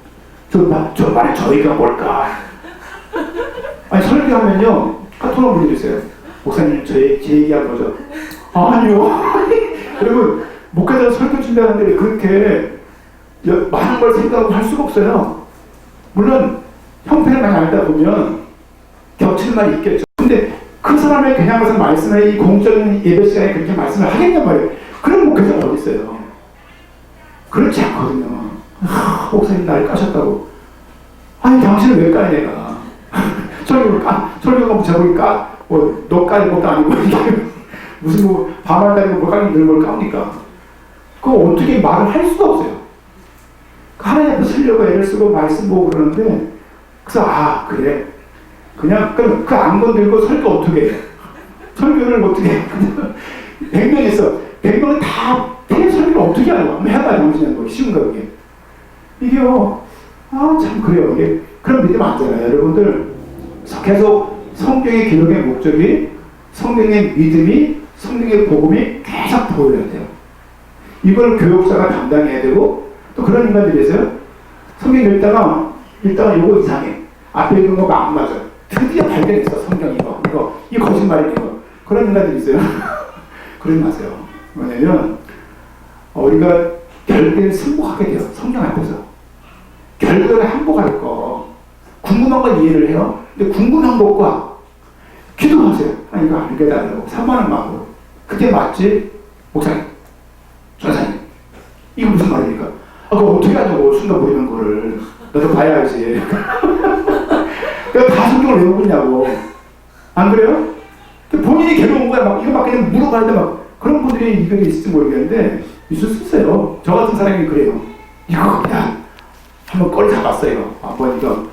저 말에 저희가 뭘까? 아니 설교하면요 카톡으로 보내주세요. 목사님 제 얘기한 거죠? 아니요. 여러분 목회자 설교 준비하는데 그렇게 많은 걸 생각하고 할 수가 없어요. 물론 형편을 많이 알다 보면 겹치는 말이 있겠죠. 근데 그 사람의 그냥 가서 말씀을 이 공적인 예배 시간에 그렇게 말씀을 하겠냔 말이에요. 그런 목회자가 어디 있어요? 그렇지 않거든요. 목사님 날 까셨다고. 아니 당신은 왜 까야 내가? 설교가 뭐 제목이 너 까는 것도 아니고 무슨 뭐 밤을 까는 거 까는 걸 까니까 그거 어떻게 말을 할 수가 없어요. 하나님 앞에 쓰려고 애를 쓰고 말씀 보고 그러는데 그래서 그래 그냥 그 안 건들고 설교 어떻게 해? 설교를 어떻게 해? 100명 있어. 100명은 다 설교를 어떻게 하냐고. 한번 해봐 당신은 뭐 쉬운가 그게. 이게요. 참 그래요. 이게 그런 믿음 안 되잖아요. 여러분들 계속 성경의 기록의 목적이 성경의 믿음이 성경의 복음이 계속 보여야 돼요. 이걸 교육자가 담당해야 되고 또 그런 인간들이 있어요. 성경 읽다가 요거 이상해. 앞에 읽은 거가 안 맞아. 드디어 발견했어. 성경 이 거짓말이 이거. 그런 인간들이 있어요. 그러지 마세요. 왜냐면 우리가 결국엔 승복하게 돼요. 성경 앞에서. 결국에는 항복할 거. 궁금한 건 이해를 해요. 근데 궁금한 것과 기도하세요. 이거 알게 달라고. 산만한 마음으로. 그게 맞지? 목사님, 전사님. 이거 무슨 말입니까? 그거 어떻게 하냐고. 순간 보이는 거를. 너도 봐야지. 내가 다 성경을 왜 보냐고. 안 그래요? 본인이 괴로운 거야. 막 이거 막 그냥 물어봐야 돼. 막 그런 분들이 이게 있을지 모르겠는데 있을 수 있어요. 저 같은 사람이 그래요. 이거 그냥 한번 꺼리 잡았어요. 한번 이거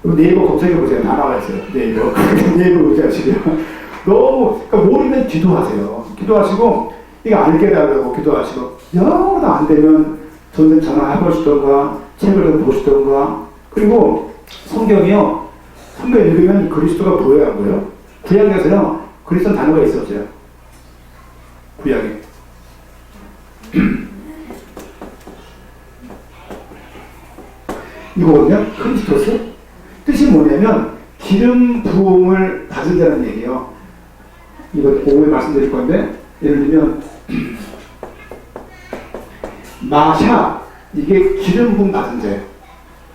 네이버 검색해보세요. 다 나와 있어요. 네이버 검색하시면 너무 그러니까 모르면 기도하세요. 기도하시고 이거 알게 달라고 기도하시고 영어도 안 되면 전생 전화해보시던가 책을 좀 보시던가. 그리고 성경이요. 성경 읽으면 그리스도가 보여야 하고요. 구약에서요. 그리스도 단어가 있었어요. 구약에. 이거거든요. 크리스토스. 뜻이 뭐냐면 기름 부음을 받은다는 얘기예요. 이거 오후에 말씀드릴 건데 예를 들면 마샤 이게 기름 부음 받은 자예요.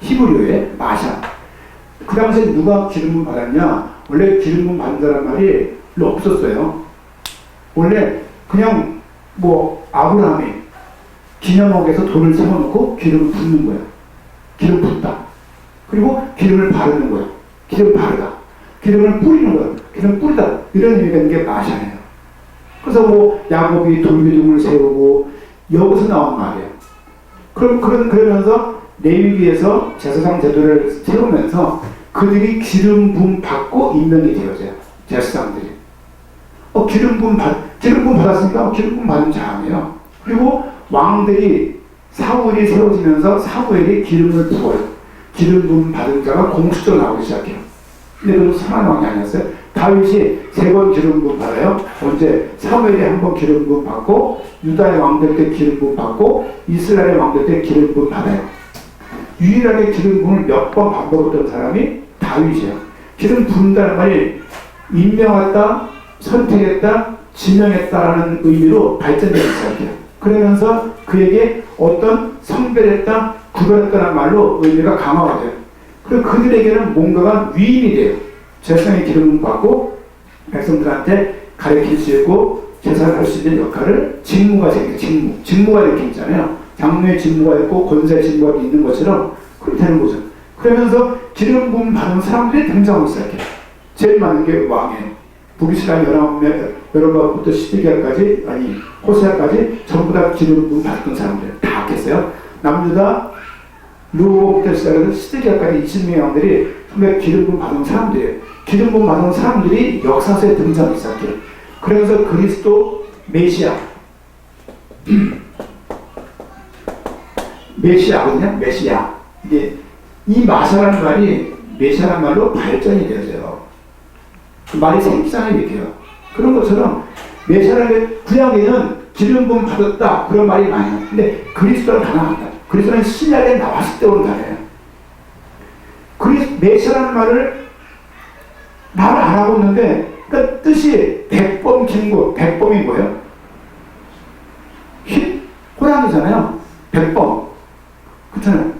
히브리어에 마샤. 그 당시에 누가 기름 부음 받았냐? 원래 기름 부음 받는다는 말이 별로 없었어요. 원래 그냥 뭐 아브라함이 기념옥에서 돌을 세워놓고 기름을 붓는 거예요. 기름 붓다. 그리고 기름을 바르는 거예요. 기름 바르다. 기름을 뿌리는 거예요. 기름 뿌리다. 이런 의미가 있는 게 마샤예요. 그래서 뭐 야곱이 돌기둥을 세우고 여기서 나온 말이에요. 그러면서 레위기에서 제사장 제도를 세우면서 그들이 기름 부음 받고 임명이 되어져요. 제사장들이. 기름 부음 받았으니까 기름 부음 받은 자예요. 그리고 왕들이 사무엘이 세워지면서 사무엘이 기름을 부어요. 기름 부음 받은 자가 공식적으로 나오기 시작해요. 근데 그건 선한 왕이 아니었어요. 다윗이 3번 기름 부음 받아요. 언제? 사무엘이 1번 기름 부음 받고 유다의 왕들 때 기름 부음 받고 이스라엘의 왕들 때 기름 부음 받아요. 유일하게 기름 부음을 몇 번 반복했던 사람이 다윗이에요. 기름 부은다는 말이 임명했다, 선택했다, 지명했다라는 의미로 발전되기 시작해요. 그러면서 그에게 어떤 성별했다, 구별했다는 말로 의미가 강화가 돼요. 그리고 그들에게는 뭔가가 위임이 돼요. 제사장의 기름을 받고 백성들한테 가르칠 수 있고 제사를 할 수 있는 역할을 직무가 생겨요. 직무가 이렇게 있잖아요. 장로의 직무가 있고 권사의 직무가 있는 것처럼 그렇게 되는 거죠. 그러면서 기름 부음 받은 사람들이 등장하기 시작해요. 제일 많은 게 왕이에요. 북이스라엘 19부터 시드기야까지 아니 호세아까지 전부 다 기름 부음 받았던 사람들 다 했어요. 남유다 루오부터 시작해서 시드기야까지 20명의 왕들이 정말 기름 부음 받은 사람들이에요. 기름 부음 받은 사람들이 역사서에 등장하기 시작해요. 그러면서 그리스도 메시아 메시아거든요. 메시아. 이게 이 마샤라는 말이 메시아라는 말로 발전이 되어져요. 그 말이 생기잖아요. 이렇게요. 그런 것처럼 메시아라는 구약에는 기름 부음 받았다 그런 말이 많아요. 근데 그리스도는 가능합니다. 그리스도는 신약에 나왔을 때 오는 단어예요. 메시아라는 말을 안 하고 있는데 그러니까 뜻이 백범 김구 백범이 뭐예요? 흰 호랑이잖아요. 백범 그렇잖아요.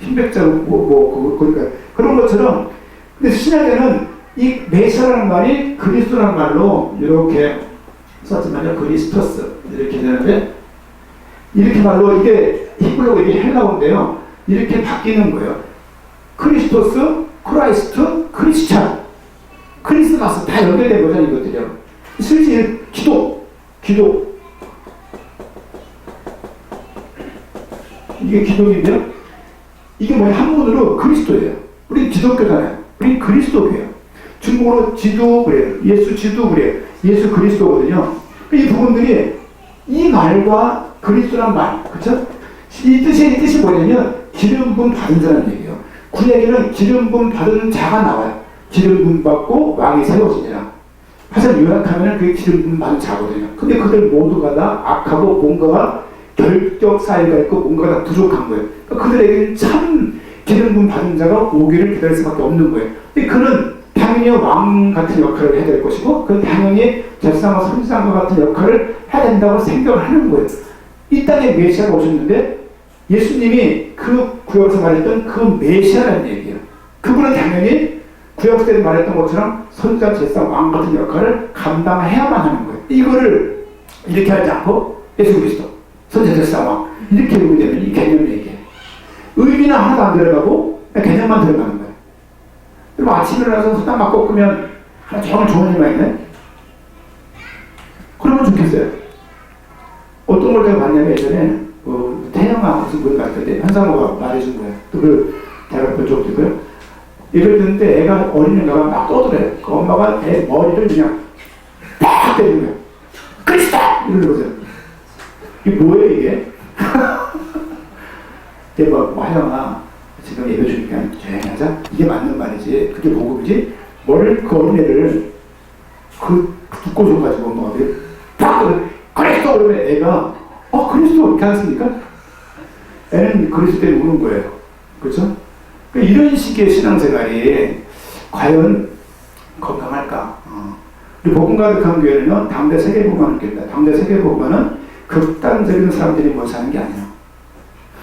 흰백자로 그러니까 그런 것처럼 근데 신약에는 이 메시아라는 말이 그리스도라는 말로 이렇게 썼지만요. 그리스토스 이렇게 되는데 이렇게 말로 이게 히브리어가 이게 헬라어인데요. 이렇게 바뀌는 거예요. 크리스토스, 크라이스트, 크리스찬, 크리스마스 다 연결된 거잖아요. 이것들이요. 실제 기도 이게 기독인데요. 이게 뭐냐 한문으로 그리스도예요. 우리 기독교잖아요. 우리 그리스도예요. 중국어로 지도 그래요. 예수 지도 그래요. 예수 그리스도거든요. 이 부분들이 이 말과 그리스도란 말, 그렇죠? 이 뜻이 뭐냐면 기름 부음 받은 자라는 얘기예요. 구약에는 기름 부음 받은 자가 나와요. 기름 부음 받고 왕이 세워지니라. 사실 요약하면 그게 기름 부음 받은 자거든요. 근데 그들 모두가 다 악하고 뭔가가 결격 사이가 있고 뭔가가 다 부족한 거예요. 그러니까 그들에게는 참 기름 부음 받은 자가 오기를 기다릴 수밖에 없는 거예요. 근데 그는 당연히 왕 같은 역할을 해야 될 것이고 그는 당연히 제사장과 선지자과 같은 역할을 해야 된다고 생각을 하는 거예요. 이 땅에 메시아가 오셨는데 예수님이 그 구약에서 말했던 그 메시아라는 얘기예요. 그분은 당연히 구약시대에 말했던 것처럼 선지자, 제사장, 왕 같은 역할을 감당해야만 하는 거예요. 이거를 이렇게 하지 않고 예수 그리스도, 선지자, 제사장, 왕 이렇게 의미되면 이 개념 얘기예요. 의미는 하나도 안 들어가고 개념만 들어가는 거예요. 그리고 아침에 일어나서 수단 막 꺾으면 정말 좋은 일만 있네? 그러면 좋겠어요. 어떤 걸 제가 봤냐면 예전에 태영아 무슨 분 갔을 때 현상호가 말해준 거예요. 또 그 대학 그쪽 있고요. 예를 듣는데 애가 어린애가 막 떠들어요. 그 엄마가 애 머리를 그냥 팍 때리는 거예요. 그리스다! 이러는 거죠. 이게 뭐예요 이게? 대박 화영아 지금 예배 주니까 조용히 하자. 이게 맞는 말이지. 그게 복음이지. 머리를 그 어린애를 그 듣고 줘가지고 엄마가 팍 그리스도 그러면 애가 그리스도 이렇게 하겠습니까? 애는 그리스도 때문에 우는 거예요. 그렇죠? 그러니까 이런 식의 신앙생활이 과연 건강할까? 우리 복음 가득한 교회는요, 당대 세계복음화는 교회입니다. 당대 세계복음화는 극단적인 사람들이 못 사는 게 아니에요.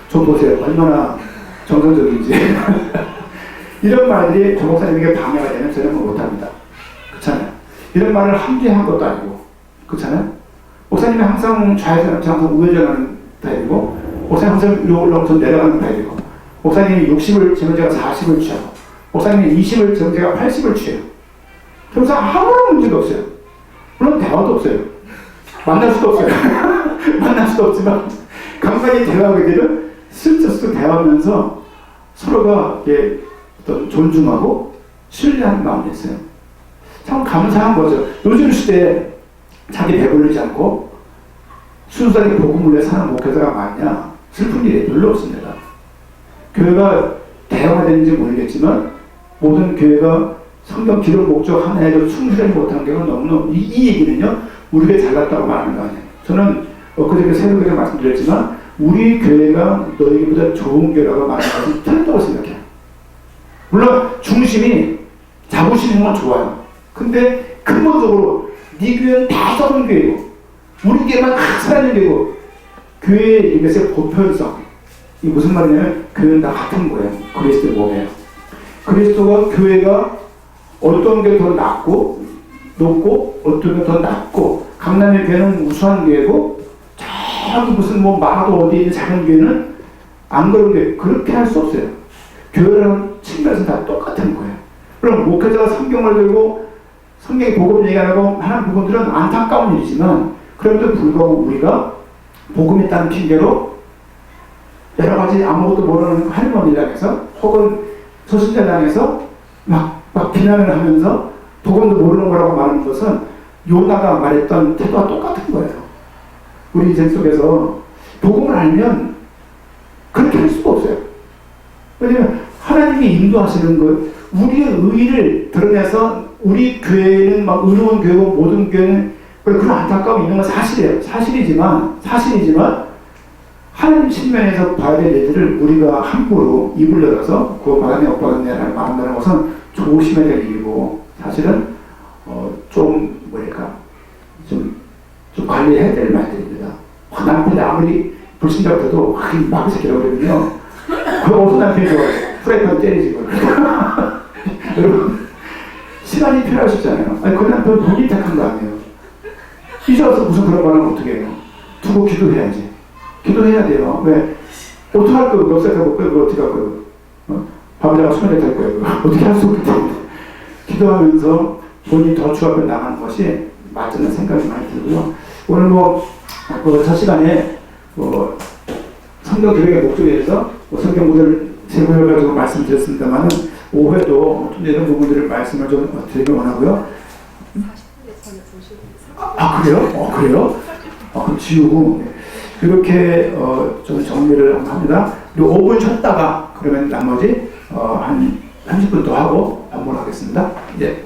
좀 보세요. 얼마나 정상적인지. 이런 말들이 조 목사님에게 방해가 되면 저는 못합니다. 그렇잖아요. 이런 말을 함께 한 것도 아니고. 그렇잖아요. 목사님이 항상 좌회전, 항상 우회전하는 타입이고, 목사님 항상 위로 올라오면서 내려가는 타입이고, 목사님이 60을 지면 제가 40을 취하고, 목사님이 20을 지면 제가 80을 취해요. 그래서 아무런 문제도 없어요. 물론 대화도 없어요. 만날 수도 없어요. 만날 수도 없지만, 간간히 대화하게 되면 슬쩍 대화하면서 서로가 어떤 존중하고 신뢰하는 마음이 있어요. 참 감사한 거죠. 요즘 시대에 자기 배부르지 않고 순수하게 복음을 위해 사는 목회자가 많냐? 슬픈 일이 별로 없습니다. 교회가 대화되는지 모르겠지만 모든 교회가 성경 기록 목적 하나에도 충실하지 못한 경우는 너무너무 이 얘기는요. 우리가 잘났다고 말하는 거 아니에요. 저는 엊그저께 새벽에 말씀드렸지만 우리 교회가 너희보다 좋은 교회라고 말하는 것은 틀렸다고 생각해요. 물론 중심이 자부심 있는 건 좋아요. 근데 근본적으로 네 교회는 다 썩은 교회고 우리 교회만 살아있는 교회고 교회의 이것의 보편성 이게 무슨 말이냐면 교회는 다 같은 거예요. 그리스도의 몸이에요. 그리스도가 교회가 어떤 게 더 낮고 높고 어떤 게 더 낮고 강남의 교회는 우수한 교회고 저기 무슨 뭐 마라도 어디에 있는 작은 교회는 안 그런 게 그렇게 할 수 없어요. 교회라는 측면에서 다 똑같은 거예요. 물론 목회자가 성경을 들고 성경의 복음 얘기하고 하는 부분들은 안타까운 일이지만 그럼에도 불구하고 우리가 복음이 있다는 핑계로 여러 가지 아무것도 모르는 할머니를 해서 혹은 소신자당에서 막 비난을 하면서 복음도 모르는 거라고 말하는 것은 요나가 말했던 태도와 똑같은 거예요. 우리 인생 속에서 복음을 알면 그렇게 할 수가 없어요. 왜냐면 하나님이 인도하시는 것, 우리의 의의를 드러내서 우리 교회는 막 의로운 교회고 모든 교회는 그런 안타까움이 있는 건 사실이에요. 사실이지만 하나님 측면에서 봐야 될 일들을 우리가 함부로 입을 열어서 그거 받았네 못 받았네라는 말한다는 것은 조심해야 될 일이고 사실은 좀 관리해야 될 말들입니다. 남편이 아무리 불신자 같아도 막 새끼라고 그러거든요. 그럼 어떤 남편이 좋아요? 프라이팬 때리지. 여러분 시간이 필요하시잖아요. 아니 그 남편 본인이 택한 거 아니에요. 이제 와서 무슨 그런 말 하면 어떻게 해요? 두고 기도해야지. 기도해야 돼요. 왜? 어떻게 할 거예요? 몇 살 하고 그걸 어떻게 할 거예요? 밤자가 수면에 갈 거예요. 어떻게 할 수 없기 때문에. 기도하면서 본인이 더 주앞에 나가는 것이 맞다는 생각이 많이 들고요. 오늘 첫 시간에 성경 교육의 목적에 대해서 성경 구절을 제목을 가지고 말씀드렸습니다만은 오후에도 좀 이런 부분들을 말씀을 좀 드리기 원하고요. 그래요? 그래요? 그럼 지우고 이렇게 좀 정리를 합니다. 그리고 5분 쉬었다가 그러면 나머지 한 30분 더 하고 반복하겠습니다. 이제